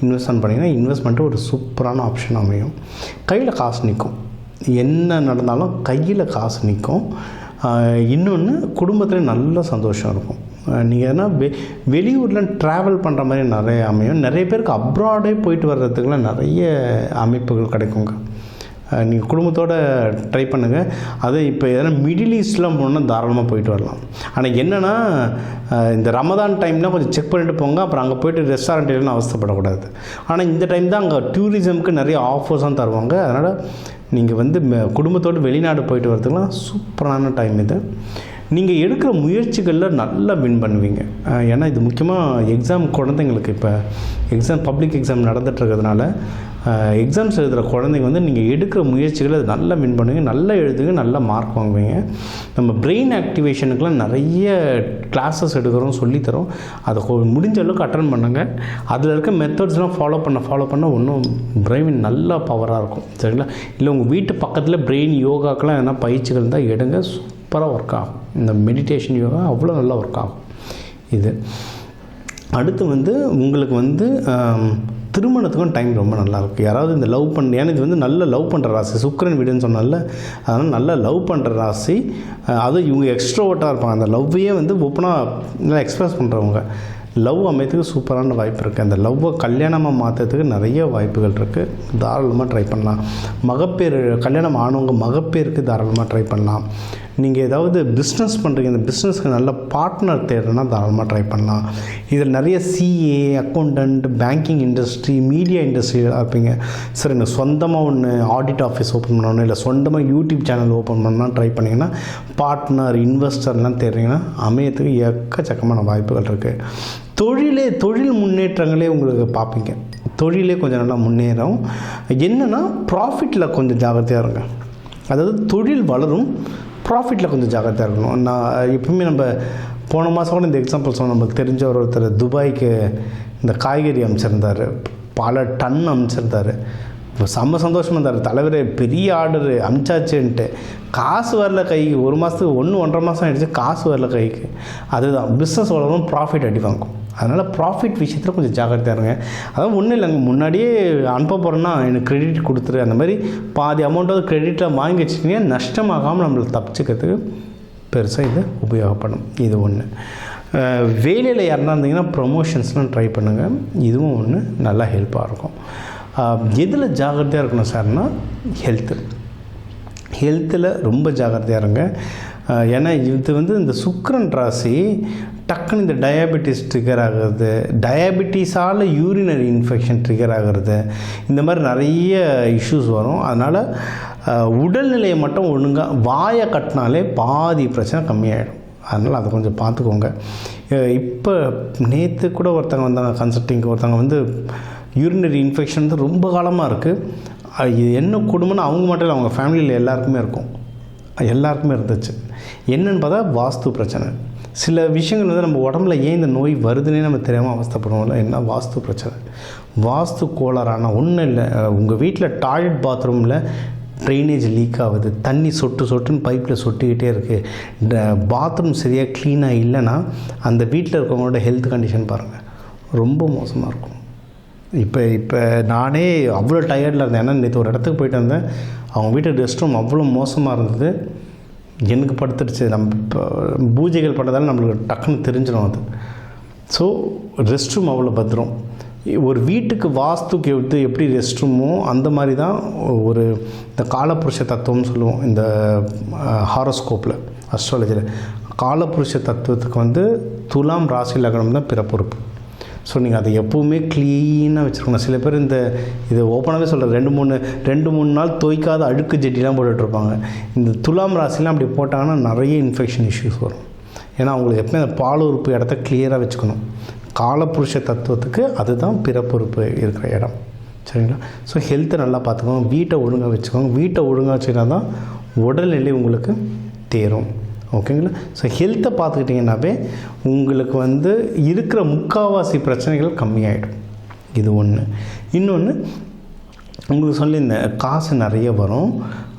இன்வெஸ்ட்மெண்ட் பண்ணிங்கன்னா இன்வெஸ்ட்மெண்ட்டு ஒரு சூப்பரான ஆப்ஷன் அமையும். கையில் காசு நிற்கும், என்ன நடந்தாலும் கையில் காசு நிற்கும். இன்னொன்று, குடும்பத்தில் நல்ல சந்தோஷம் இருக்கும். நீங்கள் ஏன்னா வெளியூரில் ட்ராவல் பண்ணுற மாதிரி நிறைய அமையும். நிறைய பேருக்கு அப்ராடே போயிட்டு வர்றதுக்குலாம் நிறைய அமைப்புகள் கிடைக்குங்க. நீங்கள் குடும்பத்தோடு ட்ரை பண்ணுங்கள். அது இப்போ எதனா மிடில் ஈஸ்ட்லாம் போனால் தாராளமாக போயிட்டு வரலாம். ஆனால் என்னென்னா இந்த ரமதான் டைம்லாம் கொஞ்சம் செக் பண்ணிட்டு போங்க. அப்புறம் அங்கே போய்ட்டு ரெஸ்டாரண்ட் இல்லைன்னு அவஸ்தைப்படக்கூடாது. ஆனால் இந்த டைம் தான் அங்கே டூரிசம்க்கு நிறைய ஆஃபர்ஸும் தருவாங்க. அதனால் நீங்கள் வந்து குடும்பத்தோடு வெளிநாடு போயிட்டு வரதுக்குலாம் சூப்பரான டைம் இது. நீங்கள் எடுக்கிற முயற்சிகளில் நல்லா வின் பண்ணுவீங்க. ஏன்னா இது முக்கியமாக எக்ஸாம் குழந்தைங்களுக்கு, இப்போ பப்ளிக் எக்ஸாம் நடந்துகிட்ருக்கிறதுனால எக்ஸாம்ஸ் எழுதுகிற குழந்தைங்க வந்து நீங்கள் எடுக்கிற முயற்சிகளை அது நல்லா வின் பண்ணுவீங்க, நல்லா எழுதுங்க, நல்லா மார்க் வாங்குவீங்க. நம்ம பிரெயின் ஆக்டிவேஷனுக்கெலாம் நிறைய கிளாஸஸ் எடுக்கிறோம், சொல்லித்தரோம். அதை முடிஞ்ச அளவுக்கு அட்டன் பண்ணுங்கள். அதில் இருக்க மெத்தட்ஸ்லாம் ஃபாலோ பண்ண இன்னும் பிரெயின் நல்லா பவராக இருக்கும். சரிங்களா? இல்லை உங்கள் வீட்டு பக்கத்தில் பிரெயின் யோகாக்கெலாம் எதனா பயிற்சிகள் தான் எடுங்க, சூப்பராக ஒர்க் ஆகும். இந்த மெடிடேஷன் யோகா அவ்வளோ நல்லா ஒர்க் ஆகும். இது அடுத்து வந்து உங்களுக்கு வந்து திருமணத்துக்கும் டைம் ரொம்ப நல்லாயிருக்கும். யாராவது இந்த லவ் பண்ண, ஏன்னா இது வந்து நல்ல லவ் பண்ணுற ராசி, சுக்கிரன் வீடுன்னு சொன்னால, அதனால் நல்லா லவ் பண்ணுற ராசி. அதுவும் இவங்க எக்ஸ்ட்ரோவர்ட்டாக இருப்பாங்க. அந்த லவ்வையே வந்து ஓப்பனாக நல்லா எக்ஸ்ப்ரெஸ் பண்ணுறவங்க. லவ் அமையத்துக்கு சூப்பரான வாய்ப்பு இருக்குது. அந்த லவ்வை கல்யாணமாக மாற்றுறதுக்கு நிறைய வாய்ப்புகள் இருக்குது. தாராளமாக ட்ரை பண்ணலாம். மகப்பேறு, கல்யாணம் ஆனவங்க மகப்பேருக்கு தாராளமாக ட்ரை பண்ணலாம். நீங்கள் ஏதாவது பிஸ்னஸ் பண்ணுறீங்க, இந்த பிஸ்னஸ்க்கு நல்ல பார்ட்னர் தேடுறதுனா தாராளமாக ட்ரை பண்ணலாம். இதில் நிறைய CA, accountant, banking industry, media இண்டஸ்ட்ரியில் இருப்பீங்க. சரி, எனக்கு சொந்தமாக ஒன்று ஆடிட் ஆஃபீஸ் ஓப்பன் பண்ணணும், இல்லை சொந்தமாக யூடியூப் சேனல் ஓப்பன் பண்ணலாம் ட்ரை பண்ணிங்கன்னா, பார்ட்னர், இன்வெஸ்டர்லாம் தேடுறீங்கன்னா அமையத்துக்கு எக்கச்சக்கமான வாய்ப்புகள் இருக்குது. தொழில் முன்னேற்றங்களே உங்களுக்கு பார்ப்பீங்க. தொழிலே கொஞ்சம் நல்லா முன்னேறும். என்னென்னா ப்ராஃபிட்டில் கொஞ்சம் ஜாகிரதையாக இருங்க. அதாவது தொழில் வளரும், ப்ராஃபிட்டில் கொஞ்சம் ஜாகிரதையாக இருக்கணும். நான் எப்பவுமே நம்ம போன மாதம் கூட இந்த எக்ஸாம்பிள் சொன்னோம். நமக்கு தெரிஞ்ச ஒருத்தர் துபாய்க்கு இந்த காய்கறி அமைச்சிருந்தார், பல டன் அமைச்சிருந்தார். இப்போ செம்ம சந்தோஷமாக இருந்தார். தலைவரே பெரிய ஆர்டரு அமிச்சாச்சுன்ட்டு காசு வரல கைக்கு. 1 மாதத்துக்கு 1-1.5 மாதம் ஆகிடுச்சு, காசு வரல கைக்கு. அதுதான் பிஸ்னஸ் வளரும், ப்ராஃபிட் அடி வாங்கும். அதனால் ப்ராஃபிட் விஷயத்தில் கொஞ்சம் ஜாக்கிரதையாக இருங்க. அதாவது ஒன்றும் இல்லைங்க, முன்னாடியே அனுப்ப போகிறேன்னா எனக்கு கிரெடிட் கொடுத்துரு, அந்த மாதிரி பாதி அமௌண்ட்டாவது கிரெடிட்டில் வாங்கி வச்சுக்கிங்க. நஷ்டமாகாமல் நம்மளுக்கு தப்பிச்சுக்கிறதுக்கு பெருசாக இது உபயோகப்படும். இது ஒன்று. வேலையில் யாருன்னா இருந்தீங்கன்னா ப்ரொமோஷன்ஸ்லாம் ட்ரை பண்ணுங்கள். இதுவும் ஒன்று நல்லா ஹெல்ப்பாக இருக்கும். எதில் ஜாகிரதையாக இருக்கணும் சார்னா ஹெல்த்தில் ரொம்ப ஜாகிரதையாக இருங்க. ஏன்னா இது வந்து இந்த சுக்கிரன் ராசி டக்குன்னு இந்த டயாபெட்டிஸ் ட்ரிகர் ஆகிறது, டயாபெட்டிஸால் யூரினரி இன்ஃபெக்ஷன் ட்ரிகர் ஆகிறது, இந்த மாதிரி நிறைய இஷ்யூஸ் வரும். அதனால் உடல்நிலையை மட்டும் ஒழுங்காக வாயை கட்டினாலே பாதி பிரச்சனை கம்மியாகிடும். அதனால் அதை கொஞ்சம் பார்த்துக்கோங்க. இப்போ நேற்று கூட ஒருத்தங்க வந்தாங்க கன்சல்ட்டிங்க்கு. ஒருத்தங்க வந்து யூரினரி இன்ஃபெக்ஷன் வந்து ரொம்ப காலமாக இருக்குது. இது என்ன கொடுமைன்னு அவங்க மட்டும் இல்லை, அவங்க ஃபேமிலியில் எல்லாருக்குமே இருக்கும், எல்லாருக்குமே இருந்துச்சு. என்னென்னு பார்த்தா வாஸ்து பிரச்சனை. சில விஷயங்கள் வந்து நம்ம உடம்புல ஏன் இந்த நோய் வருதுன்னே நம்ம தெரியாமல் அவஸ்தைப்படுவோம்ல, என்ன வாஸ்து பிரச்சனை. வாஸ்து கோளாறான ஒன்றும் இல்லை. உங்கள் வீட்டில் டாய்லெட் பாத்ரூமில் ட்ரைனேஜ் லீக் ஆகுது, தண்ணி சொட்டு சொட்டுன்னு பைப்பில் சொட்டிக்கிட்டே இருக்குது, பாத்ரூம் சரியாக க்ளீனாக இல்லைன்னா அந்த வீட்டில் இருக்கவங்களோட ஹெல்த் கண்டிஷன் பாருங்கள், ரொம்ப மோசமாக இருக்கும். இப்போ நானே அவ்வளோ டயர்டில் இருந்தேன். ஏன்னா நேற்று ஒரு இடத்துக்கு போயிட்டு வந்தேன், அவங்க வீட்டு ரெஸ்ட் ரூம் அவ்வளோ மோசமாக இருந்தது. எனக்கு படுத்துடுச்சு. நம்ம பூஜைகள் பண்ணதால் நம்மளுக்கு டக்குன்னு தெரிஞ்சிடும் அது. ஸோ ரெஸ்ட் ரூம் அவ்வளோ பத்திரம். ஒரு வீட்டுக்கு வாஸ்துக்கு எப்படி ரெஸ்ட் ரூமோ அந்த மாதிரி தான் ஒரு இந்த காலப்புருஷ தத்துவம்னு சொல்லுவோம். இந்த ஹாரோஸ்கோப்பில் அஸ்ட்ராலஜியில் காலப்புருஷ தத்துவத்துக்கு வந்து துலாம் ராசி லக்னம் தான் பிறப்பொறுப்பு. ஸோ நீங்கள் அதை எப்போவுமே க்ளீனாக வச்சுருக்கணும். சில பேர் இது ஓப்பனாகவே சொல்கிறேன், ரெண்டு மூணு நாள் தோய்க்காத அழுக்கு ஜெட்டிலாம் போட்டுட்ருப்பாங்க. இந்த துலாம் ராசிலாம் அப்படி போட்டாங்கன்னா நிறைய இன்ஃபெக்ஷன் இஷ்யூஸ் வரும். ஏன்னா அவங்களுக்கு எப்பவுமே அந்த பால் உறுப்பு இடத்த கிளியராக வச்சுக்கணும். காலப்புருஷ தத்துவத்துக்கு அதுதான் பிறப்புறுப்பு இருக்கிற இடம். சரிங்களா? ஸோ ஹெல்த்தை நல்லா பார்த்துக்கோங்க, வீட்டை ஒழுங்காக வச்சுக்கோங்க. வீட்டை ஒழுங்காக வச்சுக்கினா தான் உடல்நிலை உங்களுக்கு தேரும். ஓகேங்களா? ஸோ ஹெல்த்தை பார்த்துக்கிட்டிங்கன்னாவே உங்களுக்கு வந்து இருக்கிற முக்கால்வாசி பிரச்சனைகள் கம்மியாயிடும். இது ஒன்று. இன்னொன்று, உங்களுக்கு சொல்லியிருந்தேன், காசு நிறைய வரும்,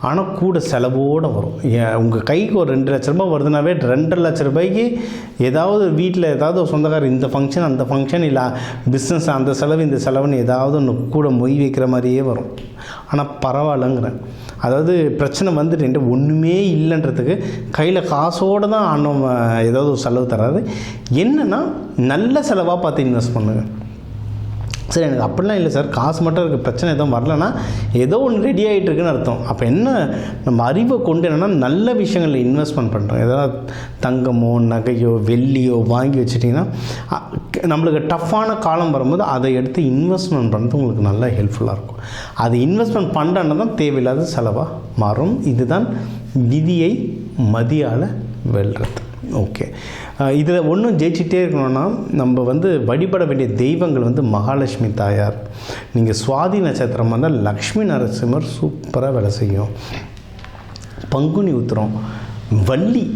ஆனால் கூட செலவோடு வரும். உங்கள் கைக்கு ஒரு 2 லட்ச ரூபாய் வருதுனாவே 2.5 லட்ச ரூபாய்க்கு ஏதாவது வீட்டில் ஏதாவது ஒரு சொந்தக்காரர் இந்த ஃபங்க்ஷன் அந்த ஃபங்க்ஷன் இல்லை பிஸ்னஸ் அந்த செலவு இந்த செலவுன்னு ஏதாவது ஒன்று கூட மொய் வைக்கிற மாதிரியே வரும். ஆனால் பரவாயில்லைங்கிறேன். அதாவது பிரச்சனை வந்துட்டு ஒன்றுமே இல்லைன்றதுக்கு கையில் காசோடு தான் ஆனோம் ஏதாவது ஒரு செலவு தராது. என்னென்னா நல்ல செலவாக பார்த்து இன்வெஸ்ட் பண்ணுங்கள். சரி, எனக்கு அப்படிலாம் இல்லை சார், காசு மட்டும் இருக்குது, பிரச்சனை எதுவும் வரலன்னா ஏதோ ஒன்று ரெடி ஆகிட்டு இருக்குன்னு அர்த்தம். அப்போ என்ன, நம்ம அறிவை கொண்டு என்னென்னா நல்ல விஷயங்களில் இன்வெஸ்ட்மெண்ட் பண்ணுறோம். ஏதாவது தங்கமோ நகையோ வெள்ளியோ வாங்கி வச்சுட்டிங்கன்னா நம்மளுக்கு டஃப்பான காலம் வரும்போது அதை எடுத்து இன்வெஸ்ட்மெண்ட் பண்ணுறது உங்களுக்கு நல்லா ஹெல்ப்ஃபுல்லாக இருக்கும். அது இன்வெஸ்ட்மெண்ட் பண்ணுறன்னா தான் தேவையில்லாத செலவாக மாறும். இதுதான் விதியை மதியால் வெல்றது. ஓகே, இதில் ஒன்றும் ஜெயிச்சிட்டே இருக்கணும்னா நம்ம வந்து வழிபட வேண்டிய தெய்வங்கள் வந்து மகாலட்சுமி தாயார். நீங்கள் சுவாதி நட்சத்திரம் வந்தால் லக்ஷ்மி நரசிம்மர் சூப்பராக வேலை செய்யும். பங்குனி உத்திரம் வள்ளி,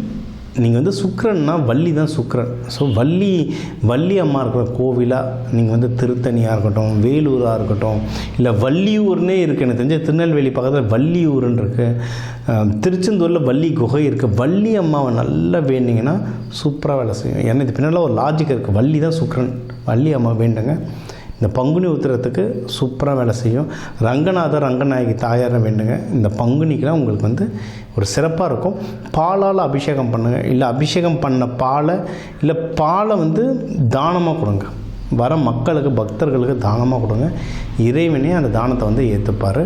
நீங்கள் வந்து சுக்கிரன்னா வள்ளி தான் சுக்கிரன். ஸோ வள்ளி அம்மா இருக்கிற கோவிலாக நீங்கள் வந்து திருத்தணியாக இருக்கட்டும், வேலூராக இருக்கட்டும், இல்லை வள்ளியூர்னே இருக்குது. எனக்கு தெரிஞ்ச திருநெல்வேலி பக்கத்தில் வள்ளியூர்னு இருக்குது, திருச்செந்தூரில் வள்ளி குகை இருக்குது. வள்ளி அம்மாவை நல்லா வேண்டிங்கன்னா சூப்பராக வேலை செய்யும். ஏன்னா இது பின்னால் ஒரு லாஜிக் இருக்குது, வள்ளி தான் சுக்கிரன், வள்ளி அம்மா வேண்டுங்க. இந்த பங்குனி உத்திரத்துக்கு சூப்பராக வேலை செய்யும். ரங்கநாதர் ரங்கநாயகி தாயாரை வேண்டுங்க. இந்த பங்குனிக்கெலாம் உங்களுக்கு வந்து ஒரு சிறப்பாக இருக்கும். பாலால் அபிஷேகம் பண்ணுங்கள், இல்லை அபிஷேகம் பண்ண பாலை வந்து தானமாக கொடுங்க. வர மக்களுக்கு பக்தர்களுக்கு தானமாக கொடுங்க. இறைவனே அந்த தானத்தை வந்து ஏற்றுப்பார்.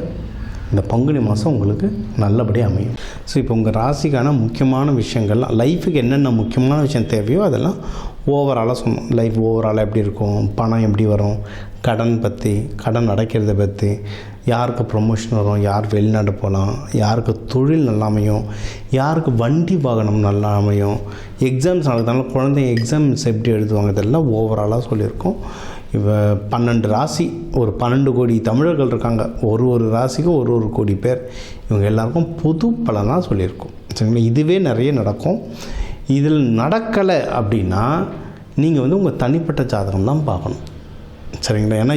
இந்த பங்குனி மாதம் உங்களுக்கு நல்லபடியாக அமையும். ஸோ இப்போ உங்கள் ராசிக்கான முக்கியமான விஷயங்கள்லாம், லைஃபுக்கு என்னென்ன முக்கியமான விஷயம் தேவையோ அதெல்லாம் ஓவராலாக சொன்னோம். லைஃப் ஓவராலாக எப்படி இருக்கும், பணம் எப்படி வரும், கடன் பற்றி, கடன் அடைக்கிறத பற்றி, யாருக்கு ப்ரொமோஷன் வரும், யார் வெளிநாடு போகலாம், யாருக்கு தொழில் நல்லா அமையும், யாருக்கு வண்டி வாகனம் நல்லா அமையும், எக்ஸாம்ஸ் நடக்கிறதுனால குழந்தைங்க எக்ஸாம்ஸ் எப்படி எழுதுவாங்க, இதெல்லாம் ஓவராலாக சொல்லியிருக்கோம். இப்போ 12 ராசி, ஒரு 12 கோடி தமிழர்கள் இருக்காங்க. ஒரு ராசிக்கும் ஒரு கோடி பேர். இவங்க எல்லாருக்கும் பொது பலனாக சொல்லியிருக்கோம். சரிங்களா? இதுவே நிறைய நடக்கும். இதில் நடக்கலை அப்படின்னா நீங்கள் வந்து உங்கள் தனிப்பட்ட ஜாதகம் தான் பார்க்கணும். சரிங்களா? ஏன்னா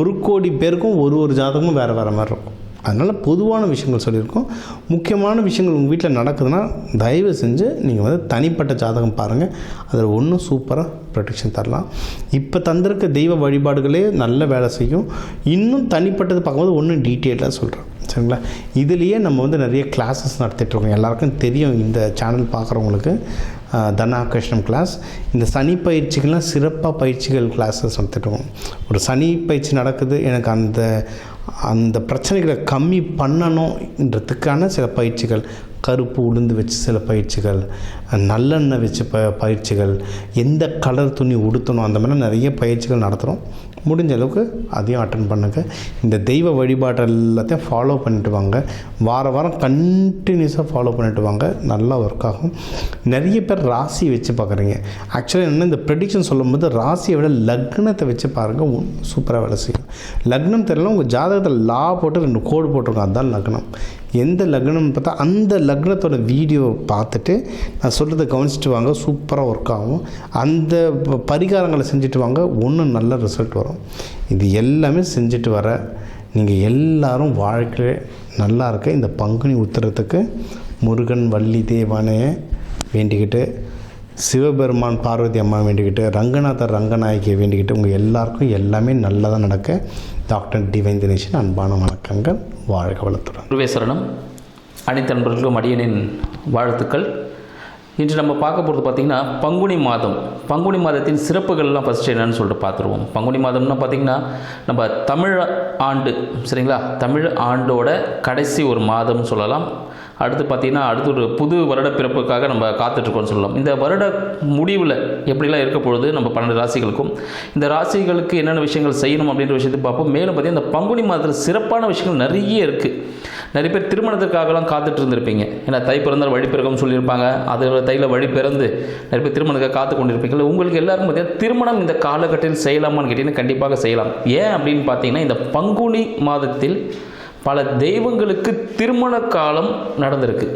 1 கோடி பேருக்கும் ஒரு ஜாதகமும் வேறு மாதிரி இருக்கும். அதனால் பொதுவான விஷயங்கள் சொல்லியிருக்கோம். முக்கியமான விஷயங்கள் உங்கள் வீட்டில் நடக்குதுன்னா தயவு செஞ்சு நீங்கள் வந்து தனிப்பட்ட ஜாதகம் பாருங்கள். அதில் ஒன்றும் சூப்பராக ப்ரொடெக்ஷன் தரலாம். இப்போ தந்திருக்க தெய்வ வழிபாடுகளே நல்ல வேலை செய்யும். இன்னும் தனிப்பட்டது பார்க்கும்போது ஒன்றும் டீட்டெயிலாக சொல்கிறேன். சரிங்களா? இதுலேயே நம்ம வந்து நிறைய கிளாஸஸ் நடத்திட்டுருக்கோம். எல்லாருக்கும் தெரியும், இந்த சேனல் பார்க்குறவங்களுக்கு தனாகர்ஷணம் கிளாஸ். இந்த சனி பயிற்சிகள்லாம் சிறப்பாக பயிற்சிகள் கிளாஸஸ் நடத்திட்டுருக்கோம். ஒரு சனி பயிற்சி நடக்குது, எனக்கு அந்த பிரச்சனைகளை கம்மி பண்ணணுன்றதுக்கான சில பயிற்சிகள், கருப்பு உளுந்து வச்சு சில பயிற்சிகள், நல்லெண்ணெய் வச்சு பயிற்சிகள், எந்த கலர் துணி உடுத்தணும், அந்த மாதிரி நிறைய பயிற்சிகள் நடத்துகிறோம். முடிஞ்ச அளவுக்கு அதையும் அட்டன் பண்ணுங்கள். இந்த தெய்வ வழிபாடு எல்லாத்தையும் ஃபாலோ பண்ணிட்டு வாங்க. வாரம் கண்டினியூஸாக ஃபாலோ பண்ணிட்டு வாங்க. நல்லா ஒர்க் ஆகும். நிறைய பேர் ராசி வச்சு பார்க்குறீங்க. ஆக்சுவலாக என்ன, இந்த ப்ரெடிக்ஷன் சொல்லும்போது ராசியை விட லக்னத்தை வச்சு பாருங்கள், சூப்பராக வேலை செய்யும். லக்னம் தெரியல, உங்கள் ஜாதகத்தில் லா போட்டு 2 கோடு போட்டிருக்கோம், அதுதான் லக்னம். எந்த லக்னம்னு பார்த்தா அந்த லக்னத்தோட வீடியோ பார்த்துட்டு நான் சொல்கிறத கவனிச்சுட்டு வாங்க, சூப்பராக ஒர்க் ஆகும். அந்த பரிகாரங்களை செஞ்சுட்டு வாங்க, ஒன்றும் நல்ல ரிசல்ட் வரும். இது எல்லாமே செஞ்சுட்டு வர நீங்கள் எல்லாரும் வாழ்க்கை நல்லா இருக்க இந்த பங்குனி உத்திரத்துக்கு முருகன் வள்ளி தேவானையை வேண்டிக்கிட்டு, சிவபெருமான் பார்வதி அம்மா வேண்டிக்கிட்டு, ரங்கநாதர் ரங்கநாயகியை வேண்டிக்கிட்டு உங்கள் எல்லாருக்கும் எல்லாமே நல்லதாக நடக்க டாக்டர் டிவைன் தினேஷன் அன்பான வணக்கங்கள். வாழ்க வளத்துடன். குருவேசரணம். அனைத்து நண்பர்களுக்கும் அடியனின் வாழ்த்துக்கள். இன்று நம்ம பார்க்க போகிறது பார்த்திங்கன்னா பங்குனி மாதத்தின் சிறப்புகள்லாம் ஃபஸ்ட்டு என்னென்னு சொல்லிட்டு பார்த்துருவோம். பங்குனி மாதம்னா பார்த்திங்கன்னா நம்ம தமிழ் ஆண்டு, சரிங்களா, தமிழ் ஆண்டோட கடைசி ஒரு மாதம்னு சொல்லலாம். அடுத்து பார்த்திங்கன்னா அடுத்து ஒரு புது வருட பிறப்புக்காக நம்ம காத்துட்ருக்கோம்னு சொல்லலாம். இந்த வருட முடிவில் எப்படிலாம் இருக்க பொழுது நம்ம 12 ராசிகளுக்கும் இந்த ராசிகளுக்கு என்னென்ன விஷயங்கள் செய்யணும் அப்படின்ற விஷயத்தை பார்ப்போம். மேலும் பார்த்திங்கன்னா இந்த பங்குனி மாதத்தில் சிறப்பான விஷயங்கள் நிறைய இருக்குது. நிறைய பேர் திருமணத்துக்காகலாம் காத்துட்டு இருந்திருப்பீங்க. ஏன்னா தை பிறந்தால் வழி பிறகும்னு சொல்லியிருப்பாங்க. அது தையில் வழி பிறந்து நிறைய பேர் திருமணத்துக்காக காத்து கொண்டிருப்பீங்க. உங்களுக்கு எல்லாருக்கும் பார்த்திங்கன்னா திருமணம் இந்த காலகட்டத்தில் செய்யலாமான்னு கேட்டிங்கன்னா கண்டிப்பாக செய்யலாம். ஏன் அப்படின்னு பார்த்தீங்கன்னா இந்த பங்குனி மாதத்தில் பல தெய்வங்களுக்கு திருமண காலம் நடந்திருக்கு,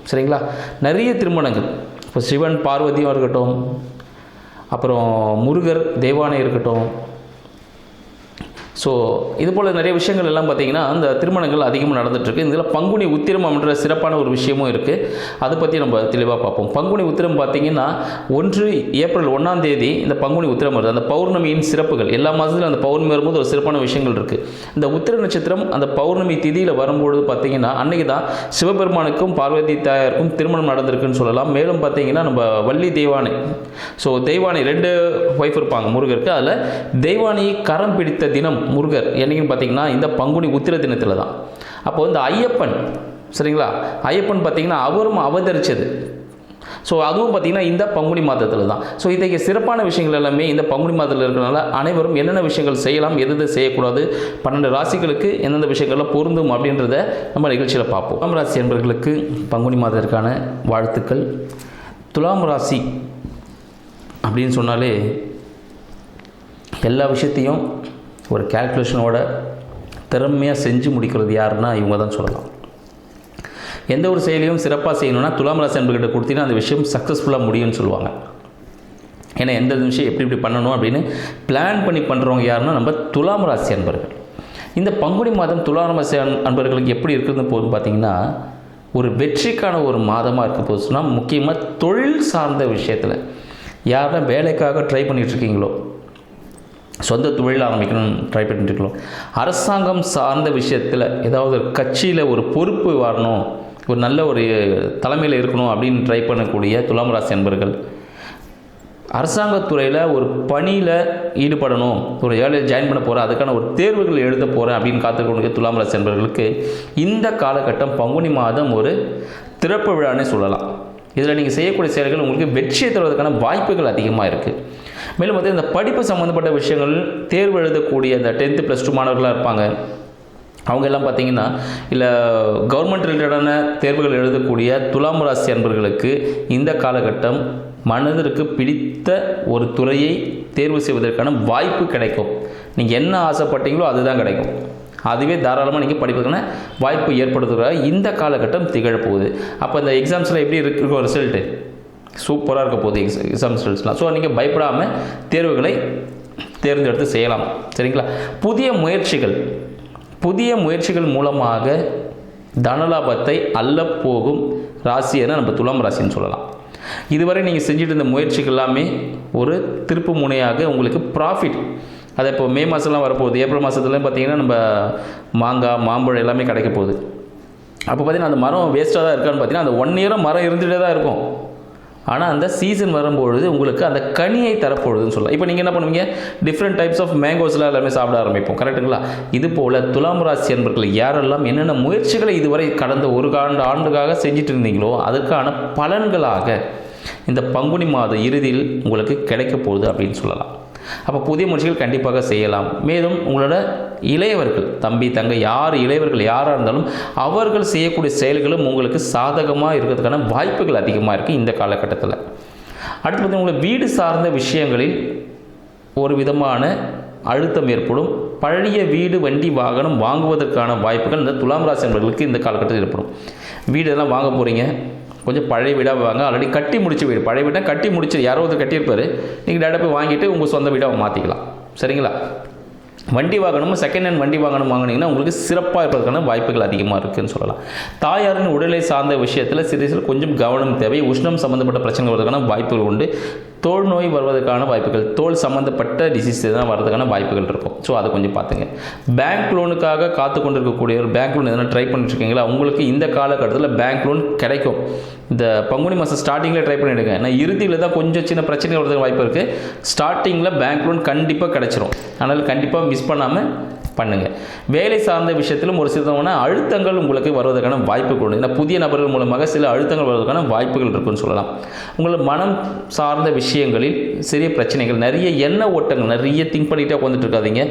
சரிங்களா. நிறைய திருமணங்கள், இப்போ சிவன் பார்வதியும் இருக்கட்டும், அப்புறம் முருகர் தேவானை இருக்கட்டும். ஸோ இது போல் நிறைய விஷயங்கள் எல்லாம் பார்த்திங்கன்னா அந்த திருமணங்கள் அதிகமாக நடந்துகிட்ருக்கு. இதில் பங்குனி உத்திரம் அப்படின்ற சிறப்பான ஒரு விஷயமும் இருக்குது. அதை பற்றி நம்ம தெளிவாக பார்ப்போம். பங்குனி உத்திரம் பார்த்திங்கன்னா ஏப்ரல் 1ஆம் தேதி இந்த பங்குனி உத்திரம் வருது. அந்த பௌர்ணமியின் சிறப்புகள் எல்லா மாதத்துலையும் அந்த பௌர்ணமி வரும்போது ஒரு சிறப்பான விஷயங்கள் இருக்குது. இந்த உத்திர நட்சத்திரம் அந்த பௌர்ணமி திதியில் வரும்பொழுது பார்த்திங்கன்னா அன்றைக்கி தான் சிவபெருமானுக்கும் பார்வதி தாயாருக்கும் திருமணம் நடந்திருக்குன்னு சொல்லலாம். மேலும் பார்த்திங்கன்னா நம்ம வள்ளி தெய்வானை, ஸோ தெய்வானை 2 ஒய்ஃப் இருப்பாங்க முருகருக்கு. அதில் தெய்வானையை கரம் பிடித்த தினம் முருகர் என்னைக்குன்னு பார்த்தீங்கன்னா இந்த பங்குனி உத்திர தினத்தில் தான். அப்போ இந்த ஐயப்பன், சரிங்களா, ஐயப்பன் பார்த்தீங்கன்னா அவரும் அவதரித்தது. ஸோ அதுவும் பார்த்தீங்கன்னா இந்த பங்குனி மாதத்தில் தான். ஸோ இன்றைக்கு சிறப்பான விஷயங்கள் எல்லாமே இந்த பங்குனி மாதத்தில் இருக்கிறனால அனைவரும் என்னென்ன விஷயங்கள் செய்யலாம், எது செய்யக்கூடாது, 12 ராசிகளுக்கு எந்தெந்த விஷயங்கள்லாம் பொருந்தும் அப்படின்றத நம்ம நிகழ்ச்சியில் பார்ப்போம். துலாம் ராசி என்பவர்களுக்கு பங்குனி மாதத்திற்கான வாழ்த்துக்கள். துலாம் ராசி அப்படின்னு சொன்னாலே எல்லா விஷயத்தையும் ஒரு கேல்குலேஷனோட திறமையாக செஞ்சு முடிக்கிறது யாருன்னா இவங்க தான் சொல்லலாம். எந்த ஒரு செயலையும் சிறப்பாக செய்யணும்னா துலாம் ராசி அன்பர்கிட்ட கொடுத்தீங்கன்னா அந்த விஷயம் சக்ஸஸ்ஃபுல்லாக முடியும்னு சொல்லுவாங்க. ஏன்னா எந்த விஷயம் எப்படி பண்ணணும் அப்படின்னு பிளான் பண்ணி பண்ணுறவங்க யாருன்னா நம்ம துலாம் ராசி அன்பர்கள். இந்த பங்குனி மாதம் துலாம் ராசி அன்பர்களுக்கு எப்படி இருக்குதுன்னு போது பார்த்திங்கன்னா ஒரு வெற்றிக்கான ஒரு மாதமாக இருக்க போதுன்னா முக்கியமாக தொழில் சார்ந்த விஷயத்தில் யாருன்னா வேலைக்காக ட்ரை பண்ணிகிட்ருக்கீங்களோ, சொந்த தொழில் ஆரம்பிக்கணும்னு ட்ரை பண்ணிட்டுருக்கலாம், அரசாங்கம் சார்ந்த விஷயத்தில் ஏதாவது ஒரு கட்சியில் ஒரு பொறுப்பு வரணும், ஒரு நல்ல ஒரு தலைமையில் இருக்கணும் அப்படின்னு ட்ரை பண்ணக்கூடிய துலாம் ராசி அன்பர்கள், அரசாங்கத்துறையில் ஒரு பணியில் ஈடுபடணும், ஒரு வேலையில் ஜாயின் பண்ண போகிறேன், அதுக்கான ஒரு தேர்வுகள் எழுத போகிறேன் அப்படின்னு காத்துக்கொண்டு துலாம் ராசி அன்பர்களுக்கு இந்த காலகட்டம் பங்குனி மாதம் ஒரு திறப்பு விழானே சொல்லலாம். இதில் நீங்கள் செய்யக்கூடிய செயல்கள் உங்களுக்கு வெற்றியை தருவதற்கான வாய்ப்புகள் அதிகமாக இருக்குது. மேலும் வந்து இந்த படிப்பு சம்மந்தப்பட்ட விஷயங்கள் தேர்வு எழுதக்கூடிய இந்த 10th +2 மாணவர்களாக இருப்பாங்க. அவங்க எல்லாம் பார்த்திங்கன்னா இல்லை கவர்மெண்ட் ரிலேட்டடான தேர்வுகள் எழுதக்கூடிய துலாம் ராசி அன்பர்களுக்கு இந்த காலகட்டம் மனதிற்கு பிடித்த ஒரு துறையை தேர்வு செய்வதற்கான வாய்ப்பு கிடைக்கும். நீங்கள் என்ன ஆசைப்பட்டீங்களோ அதுதான் கிடைக்கும். அதுவே தாராளமாக நீங்கள் படிப்பதற்கான வாய்ப்பு ஏற்படுத்துகிற இந்த காலகட்டம் திகழப்போகுது. அப்போ இந்த எக்ஸாம்ஸில் எப்படி இருக்கும் ரிசல்ட்டு சூப்பராக இருக்க போகுது எக்ஸாம் ரிசல்ட்ஸ்லாம். ஸோ நீங்கள் பயப்படாமல் தேர்வுகளை தேர்ந்தெடுத்து செய்யலாம், சரிங்களா. புதிய முயற்சிகள் மூலமாக தனலாபத்தை அள்ளப்போகும் ராசியான நம்ம துலாம் ராசின்னு சொல்லலாம். இதுவரை நீங்கள் செஞ்சுட்டு இருந்த முயற்சிகள் எல்லாமே ஒரு திருப்பு முனையாக உங்களுக்கு ப்ராஃபிட். அதை இப்போ மே மாதம்லாம் வரப்போகுது. ஏப்ரல் மாதத்துலாம் பார்த்திங்கன்னா நம்ம மாங்காய் மாம்பழம் எல்லாமே கிடைக்க போகுது. அப்போ பார்த்திங்கன்னா அந்த மரம் வேஸ்ட்டாக தான் இருக்கான்னு பார்த்தீங்கன்னா அந்த 1 இயராக மரம் இருந்துகிட்டே தான் இருக்கும். ஆனால் அந்த சீசன் வரும்பொழுது உங்களுக்கு அந்த கனியை தரப்போகுதுன்னு சொல்லலாம். இப்போ நீங்கள் என்ன பண்ணுவீங்க, டிஃப்ரெண்ட் டைப்ஸ் ஆஃப் மேங்கோஸ்லாம் எல்லாமே சாப்பிட ஆரம்பிப்போம், கரெக்டுங்களா. இது போல் துலாம் ராசி அன்பர்கள் யாரெல்லாம் என்னென்ன முயற்சிகளை இதுவரை கடந்த 1 ஆண்டுக்காக செஞ்சுட்டு இருந்தீங்களோ அதுக்கான பலன்களாக இந்த பங்குனி மாத இறுதியில் உங்களுக்கு கிடைக்க போகுது அப்படின்னு சொல்லலாம். அப்போ புதிய முயற்சிகள் கண்டிப்பாக செய்யலாம். மேலும் உங்களோட இளையவர்கள், தம்பி தங்கை யார் இளையவர்கள் யாராக இருந்தாலும் அவர்கள் செய்யக்கூடிய செயல்களும் உங்களுக்கு சாதகமாக இருக்கிறதுக்கான வாய்ப்புகள் அதிகமாக இருக்குது இந்த காலகட்டத்தில். அடுத்து பார்த்தீங்கன்னா உங்களை வீடு சார்ந்த விஷயங்களில் ஒரு விதமான அழுத்தம் ஏற்படும். பழைய வீடு வண்டி வாகனம் வாங்குவதற்கான வாய்ப்புகள் இந்த துலாம் ராசி நண்பர்களுக்கு இந்த காலகட்டத்தில் ஏற்படும். வீடு எல்லாம் வாங்க போகிறீங்க, கொஞ்சம் பழைய வீடாக வாங்க. ஆல்ரெடி கட்டி முடிச்ச வீடு, பழைய வீடாக கட்டி முடிச்சு யாரோ ஒருத்தர் கட்டியிருப்பார், நீங்கள் டேரெக்டாக போய் வாங்கிட்டு உங்கள் சொந்த வீடாக மாற்றிக்கலாம். சரிங்களா? வண்டி வாங்கணும், செகண்ட் ஹேண்ட் வண்டி வாங்கினீங்கன்னா உங்களுக்கு சிறப்பாக இருப்பதற்கான வாய்ப்புகள் அதிகமாக இருக்குதுன்னு சொல்லலாம். தாயாரின் உடலை சார்ந்த விஷயத்தில் சிறிது கொஞ்சம் கவனம் தேவை. உஷ்ணம் சம்மந்தப்பட்ட பிரச்சனைகள் வருவதற்கான வாய்ப்புகள் உண்டு. தோல் நோய் வருவதற்கான வாய்ப்புகள், தோல் சம்மந்தப்பட்ட டிசீஸ் தான் வரதுக்கான வாய்ப்புகள் இருக்கும். ஸோ அதை கொஞ்சம் பார்த்துங்க. பேங்க் லோனுக்காக காத்து கொண்டிருக்கக்கூடிய ஒரு பேங்க் லோன் எதனா ட்ரை பண்ணிட்டுருக்கீங்களா? உங்களுக்கு இந்த காலகட்டத்தில் பேங்க் லோன் கிடைக்கும். இந்த பங்குனி மாதம் ஸ்டார்டிங்கில் ட்ரை பண்ணிவிடுங்க. ஏன்னா இறுதியில் தான் கொஞ்சம் சின்ன பிரச்சனை வரதுக்கு வாய்ப்பு இருக்குது. ஸ்டார்டிங்கில் பேங்க் லோன் கண்டிப்பாக கிடைச்சிரும். அதனால் கண்டிப்பாக மிஸ் பண்ணாமல் பண்ணுங்கள். வேலை சார்ந்த விஷயத்திலும் ஒரு சிலமான அழுத்தங்கள் உங்களுக்கு வருவதற்கான வாய்ப்புகள் உண்டு. ஏன்னா புதிய நபர்கள் மூலமாக சில அழுத்தங்கள் வருவதற்கான வாய்ப்புகள் இருக்குன்னு சொல்லலாம். உங்களோட மனம் சார்ந்த விஷயங்களில் சிறிய பிரச்சனைகள், நிறைய எண்ண ஓட்டங்கள், நிறைய திங்க் பண்ணிகிட்டே உட்காந்துட்டு இருக்காதீங்க.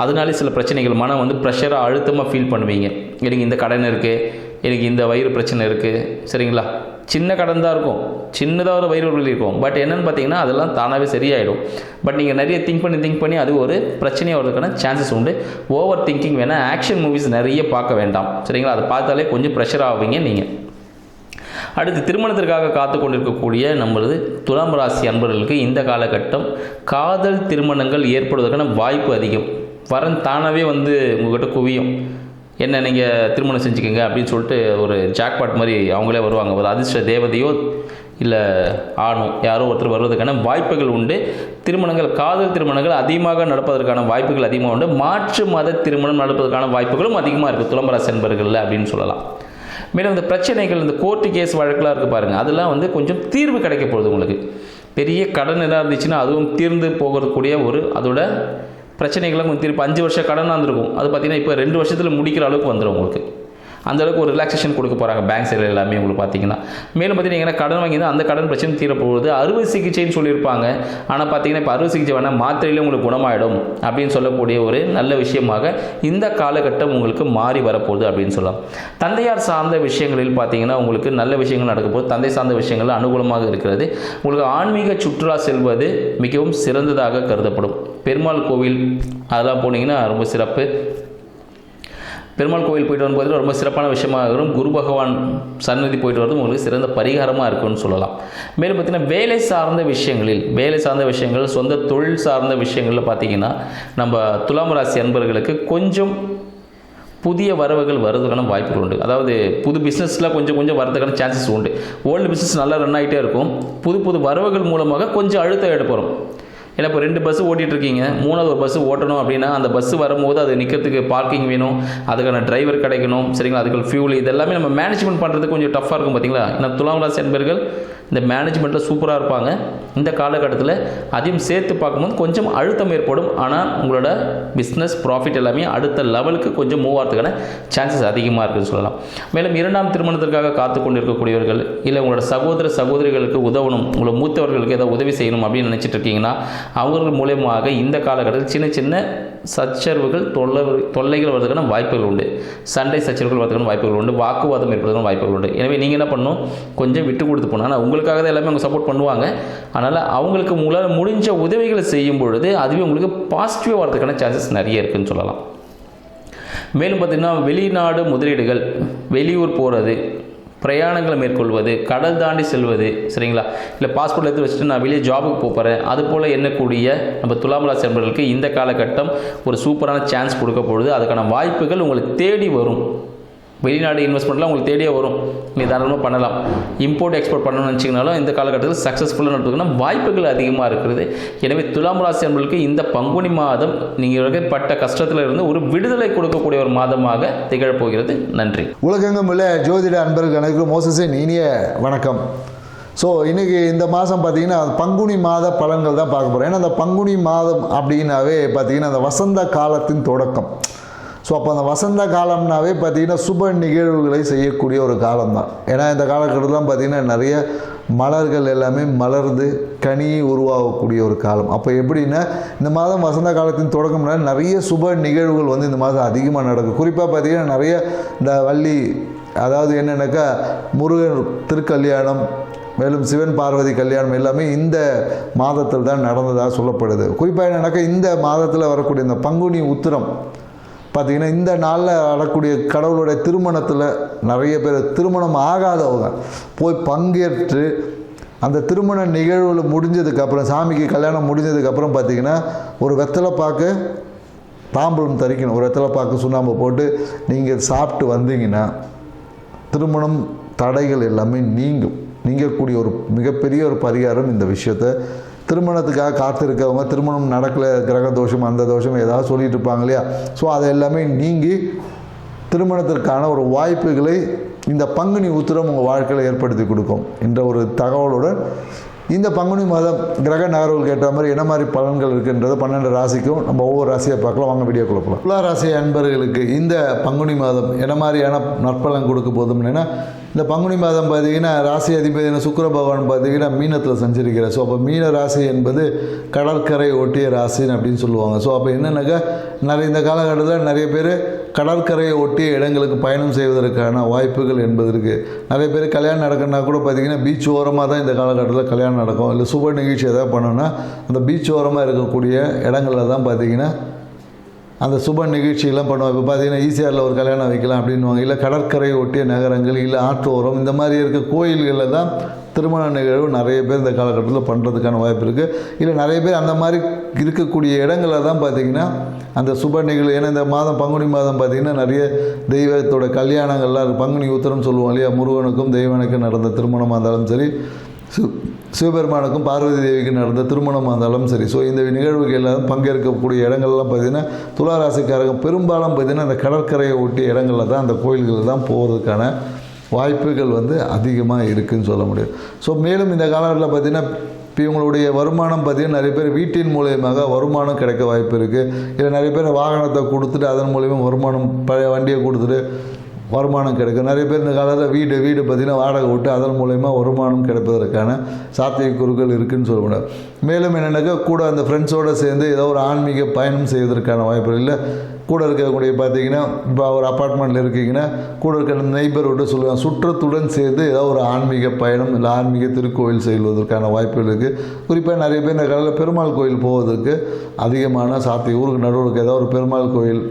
அதனாலே சில பிரச்சனைகள், மனம் வந்து ப்ரெஷராக அழுத்தமாக ஃபீல் பண்ணுவீங்க. எனக்கு இந்த கடன் இருக்குது, எனக்கு இந்த வயிறு பிரச்சனை இருக்குது. சரிங்களா? சின்ன கடன் தான் இருக்கும், சின்னதாக ஒரு வயிறு வலி இருக்கும். பட் என்னென்னு பார்த்தீங்கன்னா அதெல்லாம் தானாகவே சரியாயிடும். பட் நீங்கள் நிறைய திங்க் பண்ணி அது ஒரு பிரச்சனையாக வரதுக்கான சான்சஸ் உண்டு. ஓவர் திங்கிங் வேணால், ஆக்ஷன் மூவிஸ் நிறைய பார்க்க வேண்டாம். சரிங்களா? அதை பார்த்தாலே கொஞ்சம் ப்ரெஷர் ஆவீங்க நீங்கள். அடுத்து திருமணத்திற்காக காத்து கொண்டிருக்கக்கூடிய நம்மளது துலாம் ராசி அன்பர்களுக்கு இந்த காலகட்டம் காதல் திருமணங்கள் ஏற்படுவதற்கான வாய்ப்பு அதிகம். வரன் தானாகவே வந்து உங்கள்கிட்ட குவியும். என்ன நீங்கள் திருமணம் செஞ்சுக்கோங்க அப்படின்னு சொல்லிட்டு ஒரு ஜாக்பாட் மாதிரி அவங்களே வருவாங்க. ஒரு அதிர்ஷ்ட தேவதையோ இல்லை ஆணோ யாரோ ஒருத்தர் வருவதற்கான வாய்ப்புகள் உண்டு. திருமணங்கள், காதல் திருமணங்கள் அதிகமாக நடப்பதற்கான வாய்ப்புகள் அதிகமாக உண்டு. மாற்று மத திருமணம் நடப்பதற்கான வாய்ப்புகளும் அதிகமாக இருக்குது துலாம் ராசி அன்பர்களில் அப்படின்னு சொல்லலாம். மேலும் இந்த பிரச்சனைகள், இந்த கோர்ட்டு கேஸ் வழக்கெலாம் இருக்குது பாருங்கள், அதெல்லாம் வந்து கொஞ்சம் தீர்வு கிடைக்க போகுது. உங்களுக்கு பெரிய கடன் எதாவது இருந்துச்சுன்னா அதுவும் தீர்ந்து போகக்கூடிய ஒரு அதோட பிரச்சனைகள்லாம் கொஞ்சம் திருப்பி 5 வருஷம் கடனாக இருந்திருக்கும். அது பார்த்திங்கன்னா இப்போ 2 வருஷத்தில் முடிக்கிற அளவுக்கு வந்துடும் உங்களுக்கு. அந்தளவுக்கு ஒரு ரிலாக்ஸேஷன் கொடுக்க போகிறாங்க பேங்க் சைடில் எல்லாமே உங்களுக்கு பார்த்தீங்கன்னா. மேலும் பார்த்தீங்கன்னா கடன் வாங்கினா அந்த கடன் பிரச்சனை தீரப்போகுது. அறுவை சிகிச்சைன்னு சொல்லியிருப்பாங்க. ஆனால் பார்த்தீங்கன்னா இப்போ அறுவை சிகிச்சை வேணால் மாத்திரையிலே உங்களுக்கு குணமாயிடும் அப்படின்னு சொல்லக்கூடிய ஒரு நல்ல விஷயமாக இந்த காலகட்டம் உங்களுக்கு மாறி வரப்போகுது அப்படின்னு சொல்லலாம். தந்தையார் சார்ந்த விஷயங்களில் பார்த்தீங்கன்னா உங்களுக்கு நல்ல விஷயங்கள் நடக்க போது. தந்தை சார்ந்த விஷயங்கள் அனுகூலமாக இருக்கிறது. உங்களுக்கு ஆன்மீக சுற்றுலா செல்வது மிகவும் சிறந்ததாக கருதப்படும். பெருமாள் கோவில் அதெல்லாம் போனீங்கன்னா ரொம்ப சிறப்பு. பெருமாள் கோவில் போயிட்டு வரும்போது ரொம்ப சிறப்பான விஷயமாக இருக்கும். குரு பகவான் சன்னதி போயிட்டு வரது உங்களுக்கு சிறந்த பரிகாரமாக இருக்குன்னு சொல்லலாம். மேலும் பார்த்திங்கன்னா வேலை சார்ந்த விஷயங்கள், சொந்த தொழில் சார்ந்த விஷயங்களில் பார்த்திங்கன்னா நம்ம துலாம் ராசி அன்பர்களுக்கு கொஞ்சம் புதிய வரவுகள் வருவதற்கான வாய்ப்புகள் உண்டு. அதாவது புது பிஸ்னஸில் கொஞ்சம் வரதுக்கான சான்சஸ் உண்டு. ஓல்டு பிஸ்னஸ் நல்லா ரன் ஆகிட்டே இருக்கும். புது வரவுகள் மூலமாக கொஞ்சம் அழுத்தம் எடுப்போம். ஏன்னா இப்போ 2 பஸ்ஸு ஓட்டிகிட்ருக்கீங்க, 3வது ஒரு பஸ்ஸு ஓட்டணும் அப்படின்னா அந்த பஸ்ஸு வரும்போது அது நிற்கிறதுக்கு பார்க்கிங் வேணும், அதுக்கான டிரைவர் கிடைக்கணும். சரிங்களா? அதுக்கு ஃபியூல், இதெல்லாமே நம்ம மேனேஜ்மெண்ட் பண்ணுறது கொஞ்சம் டஃப்பாக இருக்கும் பார்த்தீங்களா. ஏன்னா துலாம் ராசி அன்பர்கள் இந்த மேனேஜ்மெண்ட்டில் சூப்பராக இருப்பாங்க. இந்த காலகட்டத்தில் அதையும் சேர்த்து பார்க்கும்போது கொஞ்சம் அழுத்தம் ஏற்படும். ஆனால் உங்களோட பிஸ்னஸ் ப்ராஃபிட் எல்லாமே அடுத்த லெவலுக்கு கொஞ்சம் மூவ் ஆகிறதுக்கான சான்சஸ் அதிகமாக இருக்குதுன்னு சொல்லலாம். மேலும் 2ஆம் திருமணத்திற்காக காத்து கொண்டு இருக்கக்கூடியவர்கள், இல்லை உங்களோட சகோதரிகளுக்கு உதவணும், உங்களோட மூத்தவர்களுக்கு ஏதாவது உதவி செய்யணும் அப்படின்னு நினச்சிட்டு இருக்கீங்கன்னா அவர்கள் மூலமாக இந்த காலகட்டத்தில் சின்ன சச்சரவுகள், தொல்லைகள் வருவதற்கான வாய்ப்புகள் உண்டு. சண்டை சச்சரவுகள் வருவதற்கான வாய்ப்புகள் உண்டு. வாக்குவாதம் ஏற்படுவதற்கான வாய்ப்புகள் உண்டு. எனவே நீங்கள் என்ன பண்ணணும், கொஞ்சம் விட்டு கொடுத்து போகணும். ஆனால் உங்களுக்காக தான் எல்லாமே அவங்க சப்போர்ட் பண்ணுவாங்க. அதனால் அவங்களுக்கு உங்களால் முடிஞ்ச உதவிகளை செய்யும் பொழுது அதுவே உங்களுக்கு பாசிட்டிவாக வரதுக்கான சான்சஸ் நிறைய இருக்குதுன்னு சொல்லலாம். மேலும் பார்த்திங்கன்னா வெளிநாடு முதலீடுகள், வெளியூர் போகிறது, பிரயாணங்களை மேற்கொள்வது, கடல் தாண்டி செல்வது, சரிங்களா, இல்லை பாஸ்போர்ட் எடுத்து வச்சுட்டு நான் வெளியே ஜாபுக்கு போகிறேன், அது போல் எண்ணக்கூடிய நம்ம துலாம் ராசி நண்பர்களுக்கு இந்த காலகட்டம் ஒரு சூப்பரான சான்ஸ் கொடுக்க பொழுது அதுக்கான வாய்ப்புகள் உங்களுக்கு தேடி வரும். வெளிநாடு இன்வெஸ்ட்மெண்ட்லாம் உங்களுக்கு தேடியே வரும். நீங்கள் தாராளமாக பண்ணலாம். இம்போர்ட் எக்ஸ்போர்ட் பண்ணணும்னு நினச்சிங்கனாலும் இந்த காலகட்டத்தில் சக்ஸஸ்ஃபுல்லாக நடத்துக்கணும், வாய்ப்புகள் அதிகமாக இருக்குது. எனவே துலாம் ராசி நண்பர்களுக்கு இந்த பங்குனி மாதம் நீங்கள் பட்ட கஷ்டத்தில் இருந்து ஒரு விடுதலை கொடுக்கக்கூடிய ஒரு மாதமாக திகழப்போகிறது. நன்றி. உலகெங்கும் உள்ள ஜோதிட அன்பர்கள் எனக்கு மோசஸின் இனிய வணக்கம். ஸோ இன்றைக்கி இந்த மாதம் பார்த்திங்கன்னா பங்குனி மாத பலன்கள் தான் பார்க்க போகிறோம். ஏன்னா அந்த பங்குனி மாதம் அப்படின்னாவே பார்த்திங்கன்னா அந்த வசந்த காலத்தின் தொடக்கம். ஸோ அப்போ அந்த வசந்த காலம்னாவே பார்த்திங்கன்னா சுப நிகழ்வுகளை செய்யக்கூடிய ஒரு காலம்தான். ஏன்னா இந்த காலகட்டத்தில் பார்த்திங்கன்னா நிறைய மலர்கள் எல்லாமே மலர்ந்து கனி உருவாகக்கூடிய ஒரு காலம். அப்போ எப்படின்னா இந்த மாதம் வசந்த காலத்தின் தொடக்கம்னா நிறைய சுப நிகழ்வுகள் வந்து இந்த மாதம் அதிகமாக நடக்கும். குறிப்பாக பார்த்திங்கன்னா நிறைய இந்த வள்ளி, அதாவது என்னென்னாக்கா முருகன் திருக்கல்யாணம், மேலும் சிவன் பார்வதி கல்யாணம் எல்லாமே இந்த மாதத்தில் தான் நடந்ததாக சொல்லப்படுது. குறிப்பாக என்னென்னாக்கா இந்த மாதத்தில் வரக்கூடிய இந்த பங்குனி உத்திரம் பார்த்திங்கன்னா இந்த நாளில் வரக்கூடிய கடவுளுடைய திருமணத்தில் நிறைய பேர் திருமணம் ஆகாதவங்க போய் பங்கேற்று அந்த திருமண நிகழ்வுகள் முடிஞ்சதுக்கப்புறம், சாமிக்கு கல்யாணம் முடிஞ்சதுக்கப்புறம் பார்த்திங்கன்னா ஒரு வெத்தலைப்பாக்கு தாம்பூலம் தரிக்கணும். ஒரு வெத்தலைப்பாக்கு சுண்ணாம்பு போட்டு நீங்கள் சாப்பிட்டு வந்தீங்கன்னா திருமணம் தடைகள் எல்லாமே நீங்கக்கூடிய ஒரு மிகப்பெரிய ஒரு பரிகாரம் இந்த விஷயத்தை. திருமணத்துக்காக காத்திருக்கவங்க, திருமணம் நடக்கலை, கிரக தோஷம் அந்த தோஷம் ஏதாவது சொல்லிட்டு இருப்பாங்க இல்லையா, ஸோ அதை எல்லாமே நீங்கி திருமணத்திற்கான ஒரு வாய்ப்புகளை இந்த பங்குனி உத்திரம் உங்கள் வாழ்க்கையில் ஏற்படுத்தி கொடுக்கும் என்ற ஒரு தகவலுடன் இந்த பங்குனி மாதம் கிரக நகர்வுகளுக்கு ஏற்ற மாதிரி என்ன மாதிரி பலன்கள் இருக்குன்றது 12 ராசிக்கும் நம்ம ஒவ்வொரு ராசியை பார்க்கலாம். வாங்க வீடியோ கொடுக்கலாம். துலா ராசி அன்பர்களுக்கு இந்த பங்குனி மாதம் என்ன மாதிரியான நற்பலன் கொடுக்க போதும்னா, இந்த பங்குனி மாதம் பார்த்திங்கன்னா ராசி அதிபதியான சுக்கிர பகவான் பார்த்திங்கன்னா மீனத்தில் சஞ்சரிக்கிறார். ஸோ அப்போ மீன ராசி என்பது கடற்கரை ஒட்டிய ராசின்னு அப்படின்னு சொல்லுவாங்க. ஸோ அப்போ என்னென்னாக்கா இந்த காலகட்டத்தில் நிறைய பேர் கடற்கரையை ஒட்டிய இடங்களுக்கு பயணம் செய்வதற்கான வாய்ப்புகள் என்பது இருக்குது. நிறைய பேர் கல்யாணம் நடக்கணுன்னா கூட பார்த்திங்கன்னா பீச் ஓரமாக தான் இந்த காலகட்டத்தில் கல்யாணம் நடக்கும். இல்லை சுப நிகழ்ச்சி எதாவது பண்ணோன்னா அந்த பீச் ஓரமாக இருக்கக்கூடிய இடங்களில் தான் பார்த்திங்கன்னா அந்த சுப நிகழ்ச்சியெல்லாம் பண்ணுவோம். இப்போ பார்த்திங்கன்னா ஈசிஆரில் ஒரு கல்யாணம் வைக்கலாம் அப்படின்வாங்க. இல்லை கடற்கரை ஒட்டிய நகரங்கள், இல்லை ஆற்றோரம், இந்த மாதிரி இருக்க கோயில்களில் தான் திருமண நிகழ்வு நிறைய பேர் இந்த காலகட்டத்தில் பண்ணுறதுக்கான வாய்ப்பு இருக்குது. இல்லை நிறைய பேர் அந்த மாதிரி இருக்கக்கூடிய இடங்களில் தான் பார்த்திங்கன்னா அந்த சுப நிகழ்வு. ஏன்னா இந்த மாதம் பங்குனி மாதம் பார்த்திங்கன்னா நிறைய தெய்வத்தோட கல்யாணங்கள்லாம் பங்குனி உத்திரம் சொல்லுவோம் இல்லையா, முருகனுக்கும் தெய்வனுக்கும் நடந்த திருமணமாக இருந்தாலும் சரி, சிவபெருமானுக்கும் பார்வதி தேவிக்கு நடந்த திருமணமாக இருந்தாலும் சரி. ஸோ இந்த நிகழ்வுகள் எல்லாம் பங்கேற்கக்கூடிய இடங்கள்லாம் பார்த்திங்கன்னா துலா ராசிக்காரங்க பெரும்பாலும் பார்த்திங்கன்னா அந்த கடற்கரையை ஒட்டிய இடங்களில் தான், அந்த கோயில்களில் தான் போகிறதுக்கான வாய்ப்புகள் வந்து அதிகமாக இருக்குதுன்னு சொல்ல முடியும். ஸோ மேலும் இந்த காலகட்டத்தில் பார்த்திங்கன்னா இப்போ இவங்களுடைய வருமானம் பார்த்திங்கன்னா நிறைய பேர் வீட்டின் மூலியமாக வருமானம் கிடைக்க வாய்ப்பு இருக்குது. இல்லை நிறைய பேர் வாகனத்தை கொடுத்துட்டு அதன் மூலிமா வருமானம், பழைய வண்டியை கொடுத்துட்டு வருமானம் கிடைக்கும். நிறைய பேர் இந்த காலத்தில் வீடு பார்த்திங்கன்னா வாடகை விட்டு அதன் மூலயமா வருமானம் கிடைப்பதற்கான சாத்தியக்கூறுகள் இருக்குதுன்னு சொல்ல முடியாது. மேலும் என்னென்னாக்கா கூட அந்த ஃப்ரெண்ட்ஸோடு சேர்ந்து ஏதோ ஒரு ஆன்மீக பயணம் செய்வதற்கான வாய்ப்புகள், இல்லை கூட இருக்கக்கூடிய பார்த்திங்கன்னா இப்போ ஒரு அப்பார்ட்மெண்ட்டில் இருக்கீங்கன்னா கூட இருக்கிற நெய்பர்கிட்ட சொல்லுவாங்க, சுற்றத்துடன் சேர்ந்து ஏதோ ஒரு ஆன்மீக பயணம் இல்லை ஆன்மீக திருக்கோயில் செல்வதற்கான வாய்ப்புகள் இருக்குது. குறிப்பாக நிறைய பேர் இந்த காலத்தில் பெருமாள் கோயில் போவதற்கு அதிகமான சாத்தியம். ஊருக்கு நடுவுக்கு ஏதோ ஒரு பெருமாள் கோயில்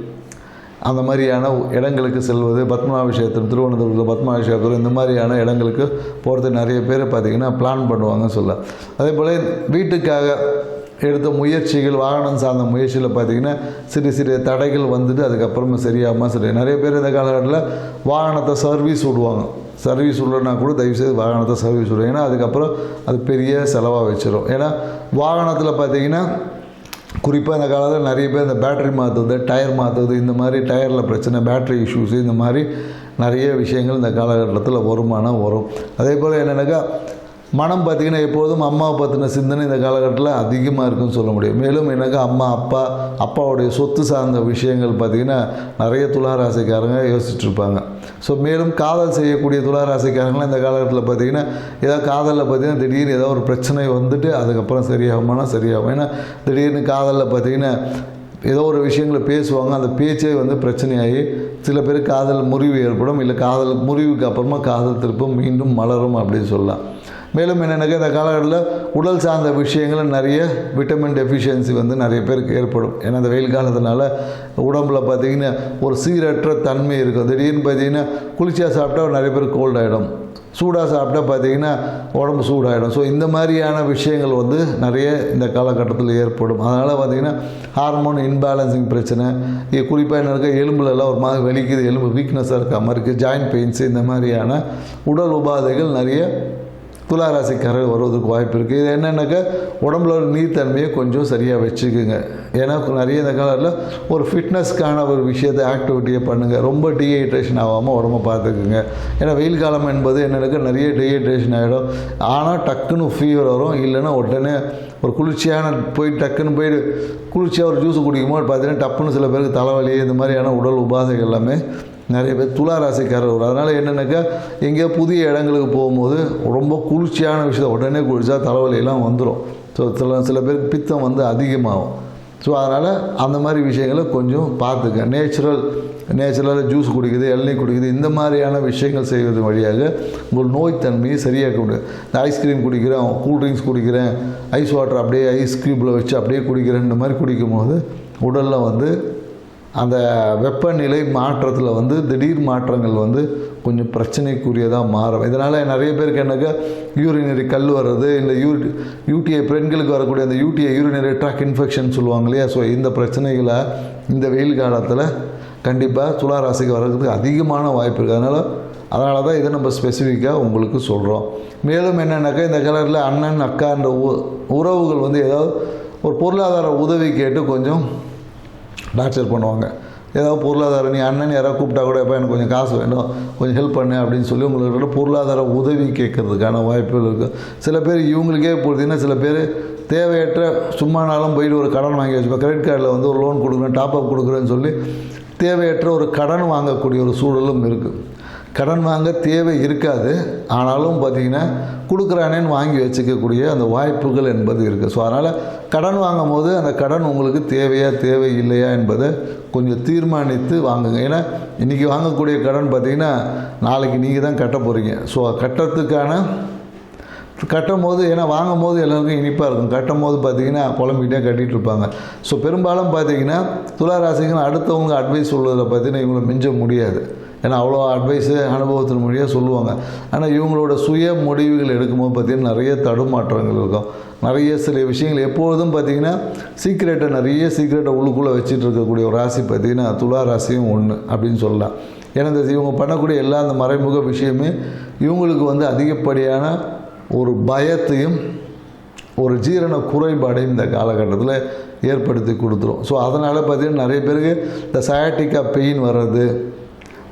அந்த மாதிரியான இடங்களுக்கு செல்வது, பத்மாபிஷேகத்தில் திருவனந்தபுரத்தில் பத்மாபிஷேகத்தில் இந்த மாதிரியான இடங்களுக்கு போகிறது நிறைய பேர் பார்த்திங்கன்னா பிளான் பண்ணுவாங்கன்னு சொல்ல. அதே போல் வீட்டுக்காக எடுத்த முயற்சிகள், வாகனம் சார்ந்த முயற்சியில் பார்த்திங்கன்னா சிறு தடைகள் வந்துட்டு அதுக்கப்புறமா சரியாகாமல் சரி. நிறைய பேர் இந்த காலகட்டத்தில் வாகனத்தை சர்வீஸ் விடுவாங்க. சர்வீஸ் விடனா கூட தயவுசெய்து வாகனத்தை சர்வீஸ் விடுவோம். ஏன்னா அதுக்கப்புறம் அது பெரிய செலவாக வச்சிடும். ஏன்னா வாகனத்தில் பார்த்திங்கன்னா குறிப்பாக இந்த காலத்தில் நிறைய பேர் இந்த பேட்டரி மாற்றுறது, டயர் மாற்றுறது, இந்த மாதிரி டயரில் பிரச்சனை, பேட்டரி இஷ்யூஸு, இந்த மாதிரி நிறைய விஷயங்கள் இந்த காலகட்டத்தில் வருமானம் வரும். அதே போல் என்னென்னாக்கா மனம் பார்த்திங்கன்னா எப்போதும் அம்மாவை பற்றின சிந்தனை இந்த காலகட்டத்தில் அதிகமாக இருக்குன்னு சொல்ல முடியும். மேலும் எனக்கு அப்பாவுடைய சொத்து சார்ந்த விஷயங்கள் பார்த்திங்கன்னா நிறைய துளாராசிக்காரங்க யோசிச்சுட்ருப்பாங்க. ஸோ மேலும் காதல் செய்யக்கூடிய துளாராசிக்காரங்களாம் இந்த காலகட்டத்தில் பார்த்திங்கன்னா ஏதாவது காதலில் பார்த்திங்கன்னா திடீர்னு ஏதோ ஒரு பிரச்சனை வந்துட்டு அதுக்கப்புறம் சரியாகுமானா சரியாகும். ஏன்னா திடீர்னு காதலில் பார்த்திங்கன்னா ஏதோ ஒரு விஷயங்களை பேசுவாங்க, அந்த பேச்சே வந்து பிரச்சனையாகி சில பேர் காதல் முறிவு ஏற்படும். இல்லை காதல் முறிவுக்கு அப்புறமா காதல் திருப்பம் மீண்டும் மலரும் அப்படின்னு சொல்லலாம். மேலும் என்னென்னாக்கா இந்த காலகட்டத்தில் உடல் சார்ந்த விஷயங்கள் நிறைய விட்டமின் டெஃபிஷியன்சி வந்து நிறைய பேருக்கு ஏற்படும். ஏன்னா இந்த வெயில் காலத்தினால உடம்புல பார்த்திங்கன்னா ஒரு சீரற்ற தன்மை இருக்கும். திடீர்னு பார்த்திங்கன்னா குளிர்ச்சியாக சாப்பிட்டா நிறைய பேர் கோல்ட் ஆகிடும், சூடாக சாப்பிட்டா பார்த்திங்கன்னா உடம்பு சூடாகிடும். ஸோ இந்த மாதிரியான விஷயங்கள் வந்து நிறைய இந்த காலகட்டத்தில் ஏற்படும். அதனால் பார்த்திங்கன்னா ஹார்மோன் இன்பேலன்சிங் பிரச்சனை, குறிப்பாக என்ன இருக்க எலும்புலலாம் ஒரு மாதிரி வலிக்குது, எலும்பு வீக்னஸாக இருக்க மாதிரி இருக்குது, ஜாயின்ட் பெயின்ஸு, இந்த மாதிரியான உடல் உபாதைகள் நிறைய துலா ராசிக்காரர் வருவதற்கு வாய்ப்பு இருக்குது. இது என்னென்னாக்கா உடம்புல ஒரு நீர்த்தன்மையை கொஞ்சம் சரியாக வச்சுக்குங்க. ஏன்னா நிறைய இந்த காலத்தில் ஒரு ஃபிட்னஸ்க்கான ஒரு விஷயத்தை ஆக்டிவிட்டியை பண்ணுங்கள். ரொம்ப டீஹைட்ரேஷன் ஆகாமல் உடம்பை பார்த்துக்குங்க. ஏன்னா வெயில் காலம் என்பது என்னென்னாக்கா நிறைய டீஹைட்ரேஷன் ஆகிடும். ஆனால் டக்குன்னு ஃபீவர் வரும், இல்லைன்னா உடனே ஒரு குளிர்ச்சியான டக்குன்னு போயிட்டு குளிர்ச்சியாக ஒரு ஜூஸ் குடிக்கும்போது பார்த்தீங்கன்னா டப்புன்னு சில பேருக்கு தலைவலி இந்த மாதிரியான உடல் உபாதைகள் எல்லாமே நிறைய பேர் துலா ராசிக்காரர் வரும். அதனால் என்னென்னாக்கா எங்கேயோ புதிய இடங்களுக்கு போகும்போது ரொம்ப குளிர்ச்சியான விஷயத்தை உடனே குளிச்சா தலைவலியெல்லாம் வந்துடும். ஸோ சில பேருக்கு பித்தம் வந்து அதிகமாகும். ஸோ அதனால் அந்த மாதிரி விஷயங்களை கொஞ்சம் பார்த்துக்க. நேச்சுரலாக ஜூஸ் குடிக்குது, இளநீர் குடிக்குது, இந்த மாதிரியான விஷயங்கள் செய்வது வழியாக உங்கள் நோய் தன்மையை சரியாக்க முடியும். இந்த ஐஸ்கிரீம் குடிக்கிறேன், கூல்ட்ரிங்க்ஸ் குடிக்கிறேன், ஐஸ் வாட்டர் அப்படியே ஐஸ் க்யூப்பில் வச்சு அப்படியே குடிக்கிறேன், இந்த மாதிரி குடிக்கும்போது உடலில் வந்து அந்த வெப்பநிலை மாற்றத்தில் வந்து திடீர் மாற்றங்கள் வந்து கொஞ்சம் பிரச்சனைக்குரியதாக மாறும். இதனால் நிறைய பேருக்கு என்னக்கா யூரினரி கல் வர்றது, இந்த யூடிஐ பெண்களுக்கு வரக்கூடிய அந்த யூடிஐ யூரினரி ட்ராக் இன்ஃபெக்ஷன் சொல்லுவாங்க இல்லையா. ஸோ இந்த பிரச்சனைகளை இந்த வெயில் காலத்தில் கண்டிப்பாக துலா ராசிக்கு வர்றதுக்கு அதிகமான வாய்ப்பு இருக்குது. அதனால தான் இதை நம்ம ஸ்பெசிஃபிக்காக உங்களுக்கு சொல்கிறோம். மேலும் என்னென்னாக்கா இந்த கலரில் அண்ணன் அக்கான்ற உறவுகள் வந்து ஏதாவது ஒரு பொருளாதார உதவி கேட்டு கொஞ்சம் டார்ச்சர் பண்ணுவாங்க. ஏதாவது பொருளாதாரம், நீ அண்ணன் யாராவது கூப்பிட்டா கூட எப்போ எனக்கு கொஞ்சம் காசு வேணும், கொஞ்சம் ஹெல்ப் பண்ணு அப்படின்னு சொல்லி உங்களுக்கு பொருளாதார உதவி கேட்கறதுக்கான வாய்ப்புகள் இருக்குது. சில பேர் இவங்களுக்கே போகிறதுன்னா சில பேர் தேவையற்ற சும்மானாலும் போயிட்டு ஒரு கடன் வாங்கி வச்சுப்போம். கிரெடிட் கார்டில் வந்து ஒரு லோன் கொடுக்குறேன், டாப்அப் கொடுக்குறேன்னு சொல்லி தேவையற்ற ஒரு கடன் வாங்கக்கூடிய ஒரு சூழலும் இருக்குது. கடன் வாங்க தேவை இருக்காது, ஆனாலும் பார்த்திங்கன்னா கொடுக்குறானேன்னு வாங்கி வச்சுக்கக்கூடிய அந்த வாய்ப்புகள் என்பது இருக்குது. ஸோ அதனால் கடன் வாங்கும் போது அந்த கடன் உங்களுக்கு தேவையா தேவை இல்லையா என்பதை கொஞ்சம் தீர்மானித்து வாங்குங்க. ஏன்னா இன்றைக்கி வாங்கக்கூடிய கடன் பார்த்திங்கன்னா நாளைக்கு நீங்கள் தான் கட்ட போகிறீங்க. ஸோ கட்டும் போது, ஏன்னா வாங்கும் போது எல்லாருக்கும் இனிப்பாக இருக்கும், கட்டும் போது பார்த்திங்கன்னா புலம்பிக்கிட்டே கட்டிகிட்டு இருப்பாங்க. ஸோ பெரும்பாலும் பார்த்திங்கன்னா துலா ராசிக்கு அடுத்தவங்க அட்வைஸ் சொல்வதில் பார்த்திங்கன்னா இவங்களை மிஞ்ச முடியாது. ஏன்னா அவ்வளோ அட்வைஸு அனுபவத்தின் மொழியாக சொல்லுவாங்க. ஆனால் இவங்களோட சுய முடிவுகள் எடுக்கும்போது பார்த்திங்கன்னா நிறைய தடுமாற்றங்கள் இருக்கும். நிறைய சில விஷயங்கள் எப்பொழுதும் பார்த்திங்கன்னா நிறைய சீக்ரெட்டை உள்ளுக்குள்ளே வச்சுட்டு இருக்கக்கூடிய ஒரு ராசி பார்த்திங்கன்னா துலா ராசியும் ஒன்று அப்படின்னு சொல்லலாம். ஏன்னா இவங்க பண்ணக்கூடிய எல்லா அந்த மறைமுக விஷயமே இவங்களுக்கு வந்து அதிகப்படியான ஒரு பயத்தையும் ஒரு ஜீரண குறைபாடையும் இந்த காலகட்டத்தில் ஏற்படுத்தி கொடுத்துரும். ஸோ அதனால் பார்த்திங்கன்னா நிறைய பேருக்கு இந்த சயாட்டிக்கா பெயின் வர்றது,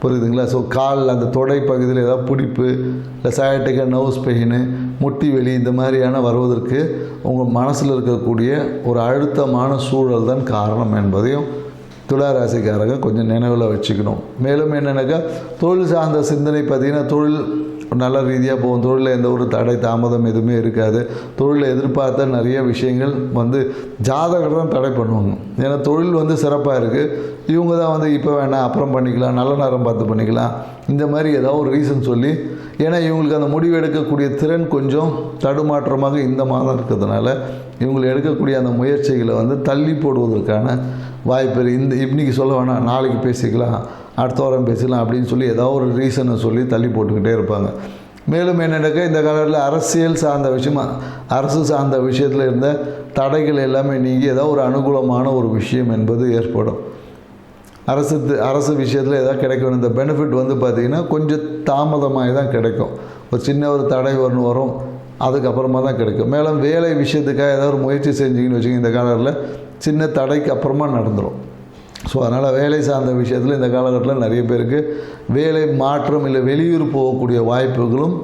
புரியுதுங்களா. ஸோ கால் அந்த தொடை பகுதியில் ஏதாவது பிடிப்பு, இல்லை சயாட்டிக்கா நர்வ்ஸ் பெயின், முட்டி வெளி இந்த மாதிரியான வருவதற்கு உங்கள் மனசில் இருக்கக்கூடிய ஒரு அழுத்தமான சூழல் தான் காரணம் என்பதையும் துலா ராசிக்காரங்க கொஞ்சம் நினைவில் வச்சுக்கணும். மேலும் என்னென்னாக்கா தொழில் சார்ந்த சிந்தனை பார்த்திங்கன்னா தொழில் நல்ல ரீதியாக போகும். தொழிலில் எந்த ஒரு தடை தாமதம் எதுவுமே இருக்காது. தொழிலில் எதிர்பார்த்த நிறைய விஷயங்கள் வந்து ஜாதகர் தான் தடை பண்ணுவாங்க. ஏன்னா தொழில் வந்து சிறப்பாக இருக்குது, இவங்க தான் வந்து இப்போ வேணாம் அப்புறம் பண்ணிக்கலாம், நல்ல நேரம் பார்த்து பண்ணிக்கலாம், இந்த மாதிரி ஏதாவது ஒரு ரீசன் சொல்லி, ஏன்னா இவங்களுக்கு அந்த முடிவு எடுக்கக்கூடிய திறன் கொஞ்சம் தடுமாற்றமாக இந்த மாதம் இருக்கிறதுனால இவங்களை எடுக்கக்கூடிய அந்த முயற்சிகளை வந்து தள்ளி போடுவதற்கான வாய்ப்பு. இன்றைக்கி சொல்ல வேணாம், நாளைக்கு பேசிக்கலாம், அடுத்த வாரம் பேசலாம் அப்படின்னு சொல்லி ஏதாவது ஒரு ரீசனை சொல்லி தள்ளி போட்டுக்கிட்டே இருப்பாங்க. மேலும் என்னென்னாக்கா இந்த காலத்தில் அரசியல் சார்ந்த அரசு சார்ந்த விஷயத்தில் இருந்த தடைகள் எல்லாமே நீங்கி ஏதாவது ஒரு அனுகூலமான ஒரு விஷயம் என்பது ஏற்படும். அரசு விஷயத்தில் ஏதாவது கிடைக்கணும். இந்த பெனிஃபிட் வந்து பார்த்திங்கன்னா கொஞ்சம் தாமதமாக தான் கிடைக்கும். ஒரு சின்ன ஒரு தடை வரும், அதுக்கப்புறமா தான் கிடைக்கும். மேலும் வேலை விஷயத்துக்காக ஏதாவது ஒரு முயற்சி செஞ்சிங்கன்னு வச்சுக்கோங்க, இந்த காலத்தில் சின்ன தடைக்கு அப்புறமா நடந்துடும். ஸோ அதனால் வேலை சார்ந்த விஷயத்தில் இந்த காலகட்டத்தில் நிறைய பேருக்கு வேலை மாற்றம் இல்லை வெளியூர் போகக்கூடிய வாய்ப்புகளும்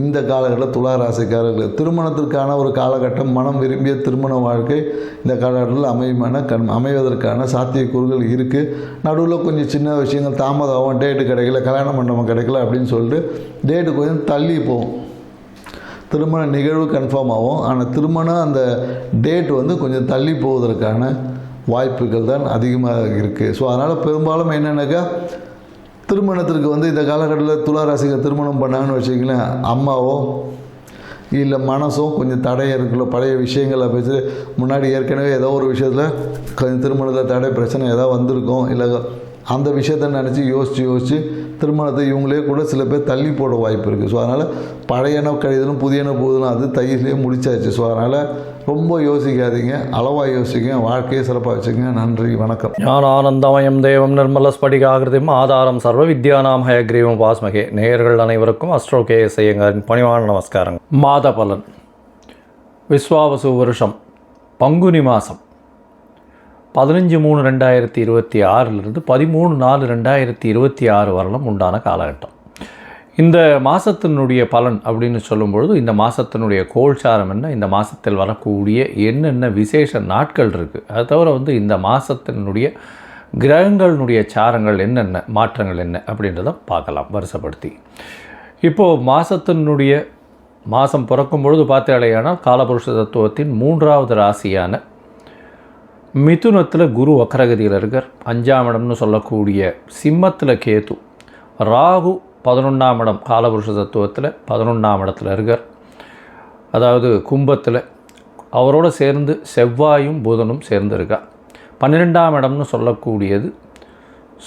இந்த காலகட்டத்தில் துலா ராசிக்காரர்கள். திருமணத்திற்கான ஒரு காலகட்டம், மனம் விரும்பிய திருமண வாழ்க்கை இந்த காலகட்டத்தில் அமைவதற்கான சாத்தியக்கூறுகள் இருக்குது. நடுவில் கொஞ்சம் சின்ன விஷயங்கள் தாமதம், டேட்டு கிடைக்கல, கல்யாண மண்டபம் கிடைக்கல அப்படின்னு சொல்லிட்டு டேட்டு கொஞ்சம் தள்ளி போகும். திருமண நிகழ்வு கன்ஃபார்ம் ஆகும், ஆனால் திருமணம் அந்த டேட் வந்து கொஞ்சம் தள்ளி போவதற்கான வாய்ப்புகள் தான் அதிகமாக இருக்குது. ஸோ அதனால் பெரும்பாலும் என்னென்னாக்கா திருமணத்திற்கு வந்து இந்த காலகட்டத்தில் துலா ராசிக்கு திருமணம் பண்ணாங்கன்னு வச்சுக்கிங்களேன், அம்மாவோ இல்லை மனசோ கொஞ்சம் தடையாக இருக்குல்ல, பழைய விஷயங்களை பேசி முன்னாடி ஏற்கனவே ஏதோ ஒரு விஷயத்தில் கொஞ்சம் திருமணத்தில் தடை பிரச்சனை ஏதாவது வந்திருக்கும், இல்லை அந்த விஷயத்த நினச்சி யோசித்து திருமணத்தை இவங்களே கூட சில பேர் தள்ளி போட வாய்ப்பு இருக்குது. ஸோ அதனால் பழையன கழிதலும் புதியன போதலும் அது தையிலே முடிச்சாச்சு. ஸோ அதனால் ரொம்ப யோசிக்காதீங்க, அளவாக யோசிங்க, வாழ்க்கையை சிறப்பாக வச்சுக்கோங்க. நன்றி, வணக்கம். ஞானானந்தமயம் தேவம் நிர்மல ஸ்படிகாகிருதிம் ஆதாரம் சர்வ வித்யானாம் ஹயக்ரீவம் வாஸ்மகே. நேயர்கள் அனைவருக்கும் அஸ்ட்ரோ கேஎஸ் ஐயங்காரின் பணிவான நமஸ்காரங்கள். மாத பலன். விஸ்வாவசு வருஷம் பங்குனி மாதம் 15/3/2026 13/4/2026 வரலும் உண்டான காலகட்டம். இந்த மாதத்தினுடைய பலன் அப்படின்னு சொல்லும்பொழுது இந்த மாதத்தினுடைய கோல்சாரம் என்ன, இந்த மாதத்தில் வரக்கூடிய என்னென்ன விசேஷ நாட்கள் இருக்குது, அது தவிர இந்த மாதத்தினுடைய கிரகங்களினுடைய சாரங்கள் என்னென்ன, மாற்றங்கள் என்ன அப்படின்றத பார்க்கலாம் வருஷப்படுத்தி. இப்போது மாதம் பிறக்கும் பொழுது பார்த்தாலேயானால் காலபுருஷ தத்துவத்தின் 3வது ராசியான மிதுனத்தில் குரு வக்ரகதியில் இருக்கார். 5ஆம் இடம்னு சொல்லக்கூடிய சிம்மத்தில் கேது, ராகு 11ஆம் இடம் காலபுருஷ தத்துவத்தில் 11ஆம் இடத்துல இருக்கார். அதாவது கும்பத்தில் அவரோடு சேர்ந்து செவ்வாயும் புதனும் சேர்ந்து இருக்கா. 12ஆம் இடம்னு சொல்லக்கூடியது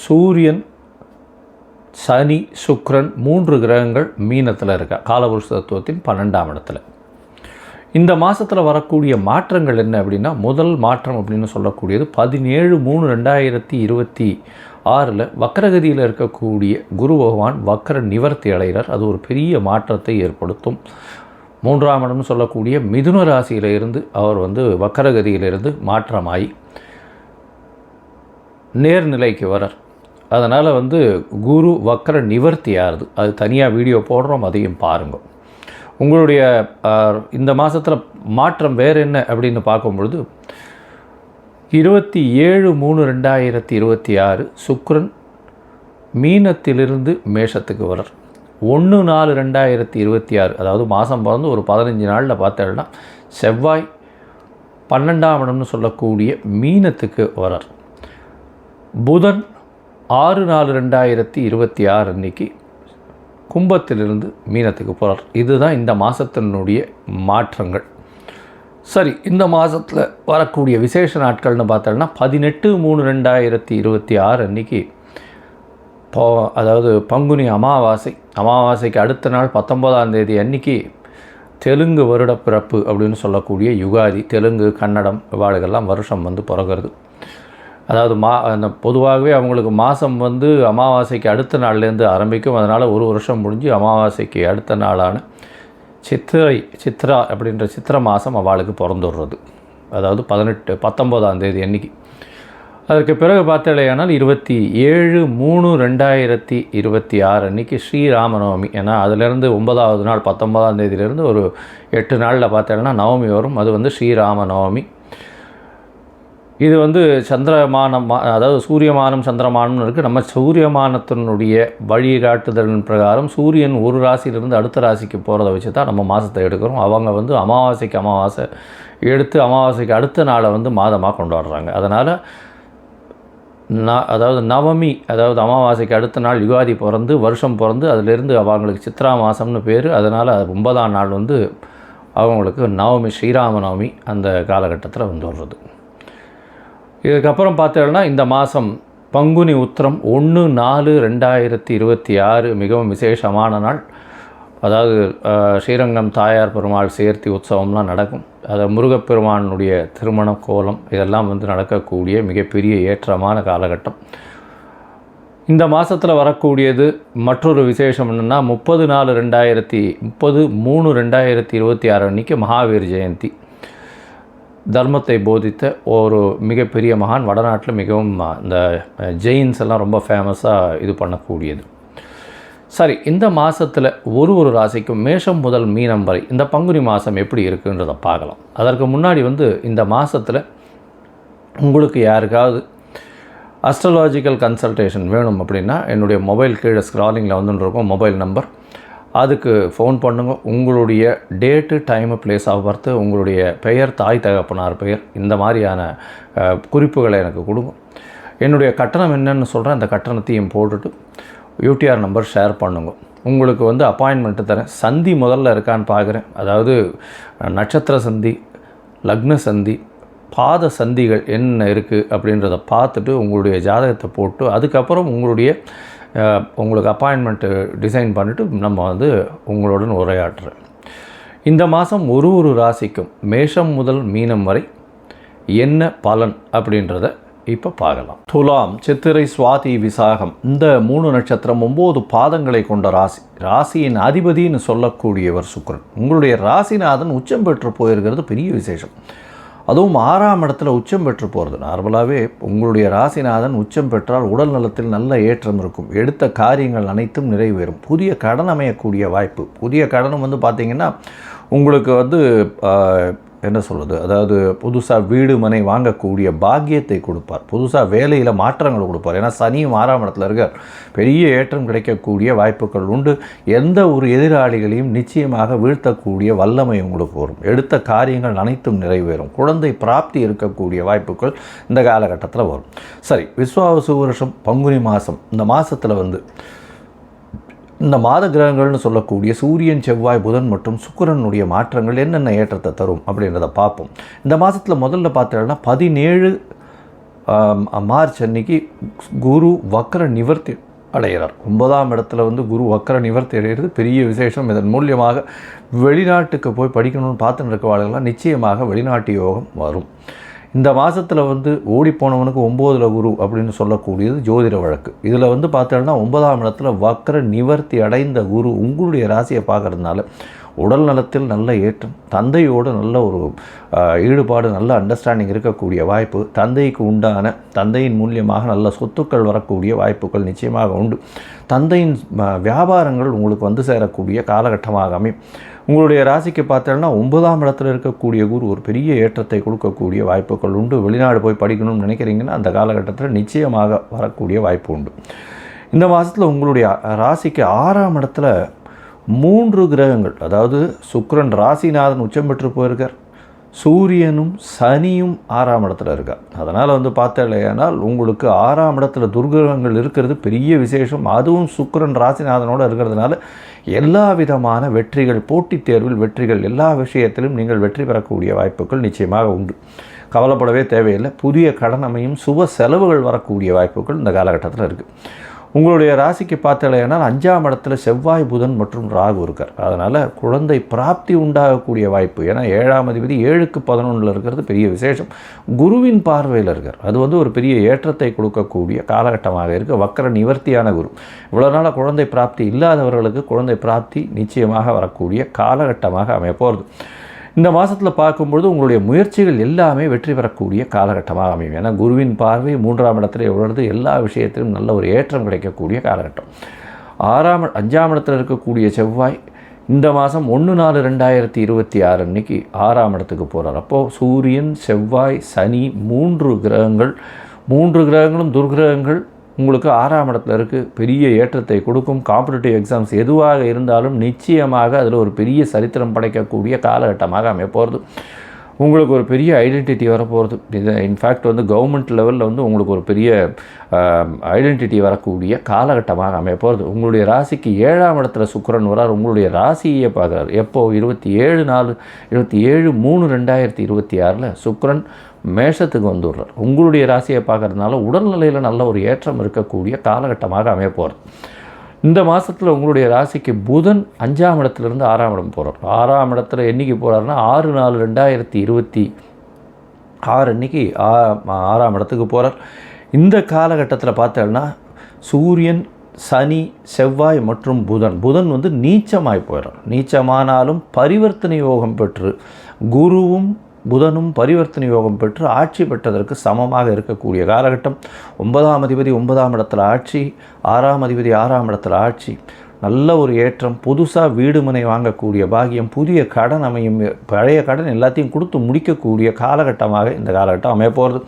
சூரியன், சனி, சுக்கிரன் 3 கிரகங்கள் மீனத்தில் இருக்கா காலபுருஷ தத்துவத்தின் 12ஆம் இடத்துல. இந்த மாதத்தில் வரக்கூடிய மாற்றங்கள் என்ன அப்படின்னா, முதல் மாற்றம் அப்படின்னு சொல்லக்கூடியது 17/3/2026 வக்ரகதியில் இருக்கக்கூடிய குரு பகவான் வக்ர நிவர்த்தி அடைகிறார். அது ஒரு பெரிய மாற்றத்தை ஏற்படுத்தும். 3ஆம் இடம்னு சொல்லக்கூடிய மிதுன ராசியில் இருந்து அவர் வக்ரகதியிலிருந்து மாற்றமாகி நேர்நிலைக்கு வரார். அதனால் குரு வக்ர நிவர்த்தி ஆகுது. அது தனியாக வீடியோ போடுறோம், அதையும் பாருங்கள். உங்களுடைய இந்த மாதத்தில் மாற்றம் வேறு என்ன அப்படின்னு பார்க்கும்பொழுது 27/3/2026 சுக்கிரன் மீனத்திலிருந்து மேஷத்துக்கு வரார். 1/4/2026 அதாவது மாதம் பிறந்து ஒரு 15 நாளில் பார்த்தோம்னா செவ்வாய் 12ஆம் இடம்னு சொல்லக்கூடிய மீனத்துக்கு வரார். புதன் 6/4/2026 அன்னைக்கு கும்பத்திலிருந்து மீனத்துக்கு போகிறார். இதுதான் இந்த மாதத்தினுடைய மாற்றங்கள். சரி, இந்த மாதத்தில் வரக்கூடிய விசேஷ நாட்கள்னு பார்த்தோம்னா 18/3/2026 அன்றைக்கி அதாவது பங்குனி அமாவாசைக்கு அடுத்த நாள் 19ஆம் தேதி அன்றைக்கி தெலுங்கு வருட பிறப்பு அப்படின்னு சொல்லக்கூடிய யுகாதி. தெலுங்கு, கன்னடம் இவாளுகெல்லாம் வருஷம் பிறகுறது. அதாவது அந்த பொதுவாகவே அவங்களுக்கு மாதம் அமாவாசைக்கு அடுத்த நாள்லேருந்து ஆரம்பிக்கும். அதனால் ஒரு வருஷம் முடிஞ்சு அமாவாசைக்கு அடுத்த நாளான சித்ரா அப்படின்ற சித்திரை மாதம் அவளுக்கு பிறந்துடுறது. அதாவது 19ஆம் தேதி அன்றைக்கி. அதற்கு பிறகு பார்த்தாலேயானால் 27/3/2026 அன்றைக்கி ஸ்ரீராமநவமி. ஏன்னா அதிலேருந்து 9ஆவது நாள் 19ஆம் தேதியிலேருந்து ஒரு 8 நாளில் பார்த்தேன்னா நவமி வரும். அது ஸ்ரீராமநவமி. இது சந்திரமானம், அதாவது சூரியமானம் சந்திரமானம்னு இருக்குது. நம்ம சூரியமானத்தினுடைய வழிகாட்டுதலின் பிரகாரம் சூரியன் ஒரு ராசியிலிருந்து அடுத்த ராசிக்கு போகிறத வச்சு தான் நம்ம மாதத்தை எடுக்கிறோம். அவங்க அமாவாசைக்கு அமாவாசை எடுத்து அமாவாசைக்கு அடுத்த நாளை மாதமாக கொண்டாடுறாங்க. அதனால் அதாவது நவமி, அதாவது அமாவாசைக்கு அடுத்த நாள் யுகாதி பிறந்து வருஷம் பிறந்து அதிலிருந்து அவங்களுக்கு சித்ரா மாதம்னு பேர். அதனால் 9ஆம் நாள் அவங்களுக்கு நவமி, ஸ்ரீராமநவமி அந்த காலகட்டத்தில் வந்துடுறது. இதுக்கப்புறம் பார்த்தோம்னா இந்த மாதம் பங்குனி உத்திரம் 1/4/2026 மிகவும் விசேஷமான நாள். அதாவது ஸ்ரீரங்கம் தாயார் பெருமாள் சேர்த்தி உற்சவம்லாம் நடக்கும். அது முருகப்பெருமானுடைய திருமண கோலம் இதெல்லாம் நடக்கக்கூடிய மிகப்பெரிய ஏற்றமான காலகட்டம். இந்த மாதத்தில் வரக்கூடியது மற்றொரு விசேஷம் என்னென்னா 30/3/2026 அன்றைக்கி மகாவீர் ஜெயந்தி. தர்மத்தை போதித்த ஒரு மிகப்பெரிய மகான். வடநாட்டில் மிகவும் இந்த ஜெயின்ஸ் எல்லாம் ரொம்ப ஃபேமஸாக இது பண்ணக்கூடியது. சரி, இந்த மாதத்தில் ஒரு ராசிக்கும் மேஷம் முதல் மீனம் வரை இந்த பங்குனி மாதம் எப்படி இருக்குன்றதை பார்க்கலாம். அதற்கு முன்னாடி இந்த மாதத்தில் உங்களுக்கு யாருக்காவது அஸ்ட்ராலாஜிக்கல் கன்சல்டேஷன் வேணும் அப்படின்னா என்னுடைய மொபைல் கீழே ஸ்க்ராலிங்கில் இருக்கும் மொபைல் நம்பர், அதுக்கு ஃபோன் பண்ணுங்க. உங்களுடைய date, time, place of birth, உங்களுடைய பெயர், தாய் தகப்பனார் பெயர், இந்த மாதிரியான குறிப்புகளை எனக்கு கொடுங்க. என்னுடைய கட்டணம் என்னென்னு சொல்கிறேன். அந்த கட்டணத்தையும் போட்டுட்டு யூடிஆர் நம்பர் ஷேர் பண்ணுங்க. உங்களுக்கு அப்பாயின்மெண்ட்டு தரேன். சந்தி முதல்ல இருக்கான்னு பார்க்குறேன். அதாவது நட்சத்திர சந்தி, லக்ன சந்தி, பாத சந்திகள் என்ன இருக்குது அப்படின்றத பார்த்துட்டு உங்களுடைய ஜாதகத்தை போட்டு அதுக்கப்புறம் உங்களுடைய உங்களுக்கு அப்பாயின்மெண்ட்டு டிசைன் பண்ணிவிட்டு நம்ம வந்து உங்களுடன் உரையாற்றுறேன். இந்த மாதம் ஒரு ராசிக்கும் மேஷம் முதல் மீனம் வரை என்ன பலன் அப்படின்றத இப்போ பார்க்கலாம். துலாம், சித்திரை, சுவாதி, விசாகம் இந்த 3 நட்சத்திரம் 9 பாதங்களை கொண்ட ராசி. ராசியின் அதிபதினு சொல்லக்கூடியவர் சுக்கிரன். உங்களுடைய ராசிநாதன் உச்சம் பெற்று போயிருக்கிறது பெரிய விசேஷம். அதுவும் 6ஆம் இடத்துல உச்சம் பெற்று போகிறது. நார்மலாகவே உங்களுடைய ராசிநாதன் உச்சம் பெற்றால் உடல் நலத்தில் நல்ல ஏற்றம் இருக்கும். எடுத்த காரியங்கள் அனைத்தும் நிறைவேறும். புதிய கடன் அமையக்கூடிய வாய்ப்பு. புதிய கடனும் வந்து பார்த்திங்கன்னா உங்களுக்கு வந்து என்ன சொல்கிறது, அதாவது புதுசாக வீடு மனை வாங்கக்கூடிய பாக்கியத்தை கொடுப்பார். புதுசாக வேலையில் மாற்றங்கள் கொடுப்பார். ஏன்னா சனியும் 6ஆம் இடத்துல இருக்கார். பெரிய ஏற்றம் கிடைக்கக்கூடிய வாய்ப்புகள் உண்டு. எந்த ஒரு எதிராளிகளையும் நிச்சயமாக வீழ்த்தக்கூடிய வல்லமை உங்களுக்கு வரும். எடுத்த காரியங்கள் அனைத்தும் நிறைவேறும். குழந்தை பிராப்தி இருக்கக்கூடிய வாய்ப்புகள் இந்த காலகட்டத்தில் வரும். சரி, விஸ்வாவசு வருஷம் பங்குனி மாதம். இந்த மாதத்தில் வந்து இந்த மாத கிரகங்கள்னு சொல்லக்கூடிய சூரியன், செவ்வாய், புதன் மற்றும் சுக்கிரனுடைய மாற்றங்கள் என்னென்ன ஏற்றத்தை தரும் அப்படின்றத பார்ப்போம். இந்த மாதத்தில் முதல்ல பார்த்தீங்கன்னா 17 மார்ச் அன்னைக்கு குரு வக்ர நிவர்த்தி அடைகிறார். 9ஆம் இடத்துல வந்து குரு வக்ர நிவர்த்தி அடைகிறது பெரிய விசேஷம். இதன் மூலியமாக வெளிநாட்டுக்கு போய் படிக்கணும்னு பார்த்துன்னு இருக்கவாளெல்லாம் நிச்சயமாக வெளிநாட்டு யோகம் வரும். இந்த மாதத்தில் வந்து ஓடிப்போனவனுக்கு 9ல் குரு அப்படின்னு சொல்லக்கூடியது ஜோதிட வழக்கு. இதில் வந்து பார்த்தோன்னா 9ஆம் இடத்துல வக்ர நிவர்த்தி அடைந்த குரு உங்களுடைய ராசியை பார்க்கறதுனால உடல் நலத்தில் நல்ல ஏற்றம், தந்தையோடு நல்ல ஒரு ஈடுபாடு, நல்ல அண்டர்ஸ்டாண்டிங் இருக்கக்கூடிய வாய்ப்பு, தந்தைக்கு உண்டான தந்தையின் மூலியமாக நல்ல சொத்துக்கள் வரக்கூடிய வாய்ப்புகள் நிச்சயமாக உண்டு. தந்தையின் வியாபாரங்கள் உங்களுக்கு வந்து சேரக்கூடிய காலகட்டமாக அமையும். உங்களுடைய ராசிக்கு பார்த்தோன்னா 9ஆம் இடத்துல இருக்கக்கூடிய குரு ஒரு பெரிய ஏற்றத்தை கொடுக்கக்கூடிய வாய்ப்புகள் உண்டு. வெளிநாடு போய் படிக்கணும்னு நினைக்கிறீங்கன்னா அந்த காலகட்டத்தில் நிச்சயமாக வரக்கூடிய வாய்ப்பு உண்டு. இந்த மாதத்தில் உங்களுடைய ராசிக்கு 6ஆம் இடத்துல 3 கிரகங்கள், அதாவது சுக்கிரன் ராசிநாதன் உச்சம் பெற்று போயிருக்கார். சூரியனும் சனியும் 6ஆம் இடத்துல இருக்கார். அதனால் வந்து பார்த்தேனால் உங்களுக்கு 6ஆம் இடத்துல துர்கிரகங்கள் இருக்கிறது பெரிய விசேஷம். அதுவும் சுக்கிரன் ராசிநாதனோடு இருக்கிறதுனால எல்லா விதமான வெற்றிகள், போட்டித் தேர்வில் வெற்றிகள், எல்லா விஷயத்திலும் நீங்கள் வெற்றி பெறக்கூடிய வாய்ப்புகள் நிச்சயமாக உண்டு. கவலைப்படவே தேவையில்லை. புதிய கடன் அமையும், சுப செலவுகள் வரக்கூடிய வாய்ப்புகள் இந்த காலகட்டத்தில் இருக்குது. உங்களுடைய ராசிக்கு பார்த்தலைன்னா 5ஆம் இடத்துல செவ்வாய், புதன் மற்றும் ராகு இருக்கார். அதனால் குழந்தை பிராப்தி உண்டாகக்கூடிய வாய்ப்பு. ஏன்னா 7ஆம் அதிபதி 7க்கு 11 இருக்கிறது பெரிய விசேஷம். குருவின் பார்வையில் இருக்கார். அது வந்து ஒரு பெரிய ஏற்றத்தை கொடுக்கக்கூடிய காலகட்டமாக இருக்குது. வக்ர நிவர்த்தியான குரு. இவ்வளோ நாளாக குழந்தை பிராப்தி இல்லாதவர்களுக்கு குழந்தை பிராப்தி நிச்சயமாக வரக்கூடிய காலகட்டமாக அமையப்போகிறது. இந்த மாதத்தில் பார்க்கும்பொழுது உங்களுடைய முயற்சிகள் எல்லாமே வெற்றி பெறக்கூடிய காலகட்டமாக அமையும். ஏன்னா குருவின் பார்வை 3ஆம் இடத்துல உள்ளது. எல்லா விஷயத்திலும் நல்ல ஒரு ஏற்றம் கிடைக்கக்கூடிய காலகட்டம். 5ஆம் இடத்துல இருக்கக்கூடிய செவ்வாய் இந்த மாதம் 1/4/2026 அன்னைக்கு 6ஆம் இடத்துக்கு போகிறார். அப்போது சூரியன், செவ்வாய், சனி 3 கிரகங்களும் துர்கிரகங்கள் உங்களுக்கு 6ஆம் இடத்துல இருக்குது. பெரிய ஏற்றத்தை கொடுக்கும். காம்படிட்டிவ் எக்ஸாம்ஸ் எதுவாக இருந்தாலும் நிச்சயமாக அதில் ஒரு பெரிய சரித்திரம் படைக்கக்கூடிய காலகட்டமாக அமையப்போகிறது. உங்களுக்கு ஒரு பெரிய ஐடென்டிட்டி வரப்போகிறது. இது இன்ஃபேக்ட் வந்து கவர்மெண்ட் லெவலில் வந்து உங்களுக்கு ஒரு பெரிய ஐடென்டிட்டி வரக்கூடிய காலகட்டமாக அமையப்போகிறது. உங்களுடைய ராசிக்கு 7ஆம் இடத்துல சுக்கிரன் வரார். உங்களுடைய ராசியை பார்க்குறாரு. எப்போது 27/3/2026 சுக்கிரன் மேஷத்துக்கு வந்துடுறார். உங்களுடைய ராசியை பார்க்கறதுனால உடல்நிலையில் நல்ல ஒரு ஏற்றம் இருக்கக்கூடிய காலகட்டமாக அமையப்போகிறது. இந்த மாதத்தில் உங்களுடைய ராசிக்கு புதன் 5ஆம் இடத்துலேருந்து 6ஆம் இடம் போகிறார். 6ஆம் இடத்துல என்றைக்கு போகிறாருன்னா 6/4/2026 அன்றைக்கி 6ஆம் இடத்துக்கு போகிறார். இந்த காலகட்டத்தில் பார்த்தோன்னா சூரியன், சனி, செவ்வாய் மற்றும் புதன் வந்து நீச்சமாய் போயிடுறார். நீச்சமானாலும் பரிவர்த்தனை யோகம் பெற்று குருவும் புதனும் பரிவர்த்தனை யோகம் பெற்று ஆட்சி பெற்றதற்கு சமமாக இருக்கக்கூடிய காலகட்டம். 9ஆம் அதிபதி 9ஆம் இடத்துல ஆட்சி, 6ஆம் அதிபதி 6ஆம் இடத்துல ஆட்சி, நல்ல ஒரு ஏற்றம், புதுசாக வீடு மனை வாங்கக்கூடிய பாக்கியம், புதிய கடன் அமையும், பழைய கடன் எல்லாத்தையும் கொடுத்து முடிக்கக்கூடிய காலகட்டமாக இந்த காலகட்டம் அமையப்போகிறது.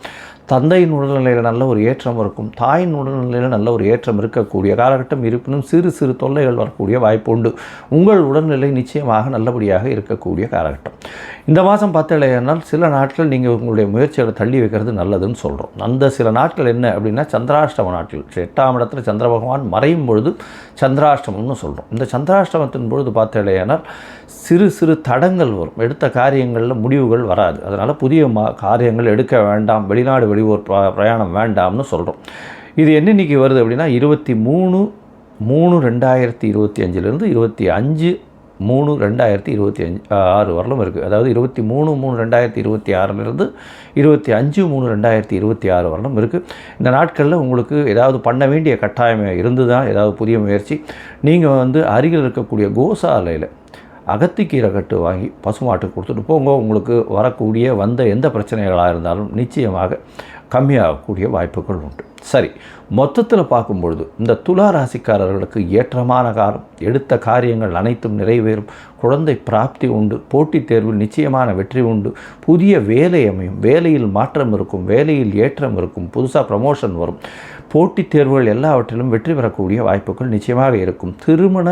தந்தையின் உடல்நிலையில் நல்ல ஒரு ஏற்றம் இருக்கும். தாயின் உடல்நிலையில் நல்ல ஒரு ஏற்றம் இருக்கக்கூடிய காலகட்டம். இருப்பினும் சிறு சிறு தொல்லைகள் வரக்கூடிய வாய்ப்பு உண்டு. உங்கள் உடல்நிலை நிச்சயமாக நல்லபடியாக இருக்கக்கூடிய காலகட்டம். இந்த மாதம் பார்த்தீங்கன்னா சில நாட்கள் நீங்கள் உங்களுடைய முயற்சிகளை தள்ளி வைக்கிறது நல்லதுன்னு சொல்கிறோம். அந்த சில நாட்கள் என்ன அப்படின்னா சந்திராஷ்டம நாட்கள். 8ஆம் இடத்துல சந்திர பகவான் மறையும் பொழுது சந்திராஷ்டமம்னு சொல்கிறோம். இந்த சந்திராஷ்டமத்தின் பொழுது பார்த்தீங்கன்னா சிறு சிறு தடங்கள் வரும். எடுத்த காரியங்களில் முடிவுகள் வராது. அதனால் புதிய காரியங்கள் எடுக்க வேண்டாம், வெளிநாடு வெளியூர் பிரயாணம் வேண்டாம்னு சொல்கிறோம். இது என்னன்னைக்கு வருது அப்படின்னா 23/3/2025 25/3/2026 வரலும் இருக்குது. அதாவது 23/3/2026 25/3/2026 வரலும் இருக்குது. இந்த நாட்களில் உங்களுக்கு ஏதாவது பண்ண வேண்டிய கட்டாயம் இருந்து தான் ஏதாவது புதிய முயற்சி, நீங்கள் வந்து அருகில் இருக்கக்கூடிய கோசாலையில் அகத்திக்கீரை கட்டு வாங்கி பசுமாட்டுக்கு கொடுத்துட்டு போங்க. உங்களுக்கு வரக்கூடிய எந்த பிரச்சனைகளாக இருந்தாலும் நிச்சயமாக கம்மியாகக்கூடிய வாய்ப்புகள் உண்டு. சரி, மொத்தத்தில் பார்க்கும்பொழுது இந்த துலா ராசிக்காரர்களுக்கு ஏற்றமான காலம். எடுத்த காரியங்கள் அனைத்தும் நிறைவேறும். குழந்தை பிராப்தி உண்டு. போட்டித் தேர்வில் நிச்சயமான வெற்றி உண்டு. புதிய வேலை அமையும். வேலையில் மாற்றம் இருக்கும். வேலையில் ஏற்றம் இருக்கும். புதுசாக ப்ரமோஷன் வரும். போட்டித் தேர்வுகள் எல்லாவற்றிலும் வெற்றி பெறக்கூடிய வாய்ப்புகள் நிச்சயமாக இருக்கும். திருமண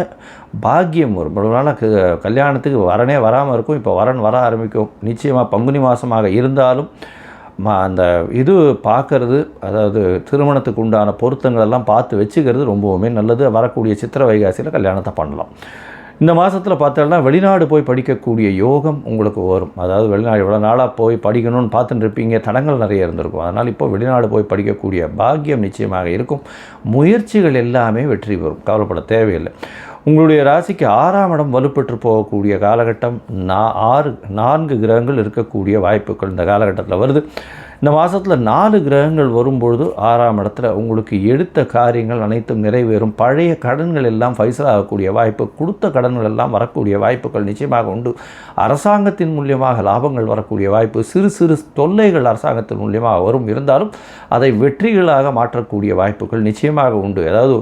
பாக்கியம் வரும். ஒரு நாள் கல்யாணத்துக்கு வரனே வராமல் இருக்கும். இப்போ வரன் வர ஆரம்பிக்கும். நிச்சயமாக பங்குனி மாதமாக இருந்தாலும் அந்த இது பார்க்கறது, அதாவது திருமணத்துக்கு உண்டான பொருத்தங்கள் எல்லாம் பார்த்து வச்சுக்கிறது ரொம்பவுமே நல்லது. வரக்கூடிய சித்திரை வைகாசியில் கல்யாணத்தை பண்ணலாம். இந்த மாதத்தில் பார்த்தோம்னா வெளிநாடு போய் படிக்கக்கூடிய யோகம் உங்களுக்கு வரும். அதாவது வெளிநாடு இவ்வளோ நாளாக போய் படிக்கணும்னு பார்த்துட்டு இருப்பீங்க, தடங்கள் நிறைய இருந்திருக்கும். அதனால் இப்போ வெளிநாடு போய் படிக்கக்கூடிய பாக்கியம் நிச்சயமாக இருக்கும். முயற்சிகள் எல்லாமே வெற்றி பெறும், கவலைப்பட தேவையில்லை. உங்களுடைய ராசிக்கு 6ஆம் இடம் வலுப்பெற்று போகக்கூடிய காலகட்டம். 4 கிரகங்கள் இருக்கக்கூடிய வாய்ப்புகள் இந்த காலகட்டத்தில் வருது. இந்த மாதத்தில் 4 கிரகங்கள் வரும்பொழுது 6ஆம் இடத்துல உங்களுக்கு எடுத்த காரியங்கள் அனைத்தும் நிறைவேறும். பழைய கடன்கள் எல்லாம் ஃபைசல் ஆகக்கூடிய வாய்ப்பு, கொடுத்த கடன்கள் எல்லாம் வரக்கூடிய வாய்ப்புகள் நிச்சயமாக உண்டு. அரசாங்கத்தின் மூலியமாக லாபங்கள் வரக்கூடிய வாய்ப்பு, சிறு சிறு தொல்லைகள் அரசாங்கத்தின் மூலியமாக வரும். இருந்தாலும் அதை வெற்றிகளாக மாற்றக்கூடிய வாய்ப்புகள் நிச்சயமாக உண்டு. அதாவது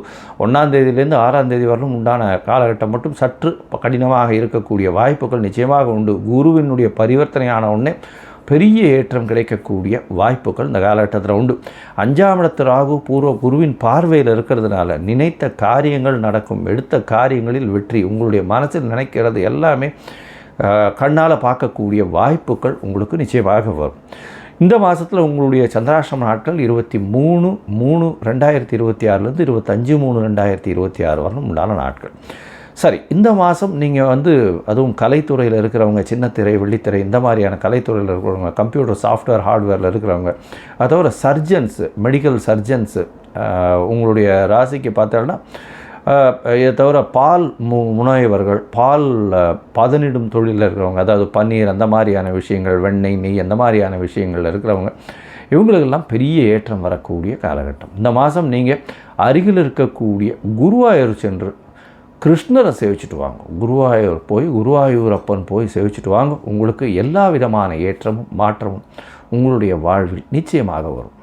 1ஆம் தேதியிலேருந்து 6ஆம் தேதி வரலும் உண்டான காலகட்டம் மட்டும் சற்று கடினமாக இருக்கக்கூடிய வாய்ப்புகள் நிச்சயமாக உண்டு. குருவினுடைய பரிவர்த்தனையான உடனே பெரிய ஏற்றம் கிடைக்கக்கூடிய வாய்ப்புகள் இந்த காலகட்டத்தில் உண்டு. 5ஆம் இடத்து ராகு பூர்வ குருவின் பார்வையில் இருக்கிறதுனால நினைத்த காரியங்கள் நடக்கும். எடுத்த காரியங்களில் வெற்றி. உங்களுடைய மனசில் நினைக்கிறது எல்லாமே கண்ணால் பார்க்கக்கூடிய வாய்ப்புகள் உங்களுக்கு நிச்சயமாக வரும். இந்த மாதத்தில் உங்களுடைய சந்திராஷ்டம நாட்கள் 23/3/2026 25/3/2026 வரலும் உண்டான நாட்கள். சரி, இந்த மாதம் நீங்கள் வந்து அதுவும் கலைத்துறையில் இருக்கிறவங்க, சின்னத்திரை வெள்ளித்திரை இந்த மாதிரியான கலைத்துறையில் இருக்கிறவங்க, கம்ப்யூட்டர் சாஃப்ட்வேர் ஹார்ட்வேரில் இருக்கிறவங்க, அதோட சர்ஜன்ஸு, மெடிக்கல் சர்ஜன்ஸு, உங்களுடைய ராசிக்கு பார்த்தோன்னா இதை தவிர பால் முனைவர்கள், பால் பதனிடும் தொழிலில் இருக்கிறவங்க, அதாவது பன்னீர் அந்த மாதிரியான விஷயங்கள், வெண்ணெய் நெய் அந்த மாதிரியான விஷயங்களில் இருக்கிறவங்க, இவங்களுக்கெல்லாம் பெரிய ஏற்றம் வரக்கூடிய காலகட்டம். இந்த மாதம் நீங்கள் அருகில் இருக்கக்கூடிய குருவாயூர் சென்று கிருஷ்ணரை சேவிச்சுட்டு வாங்க. குருவாயூர் போய் குருவாயூரப்பன் போய் சேவிச்சுட்டு வாங்க. உங்களுக்கு எல்லா விதமான ஏற்றமும் மாற்றமும் உங்களுடைய வாழ்வில் நிச்சயமாக வரும்.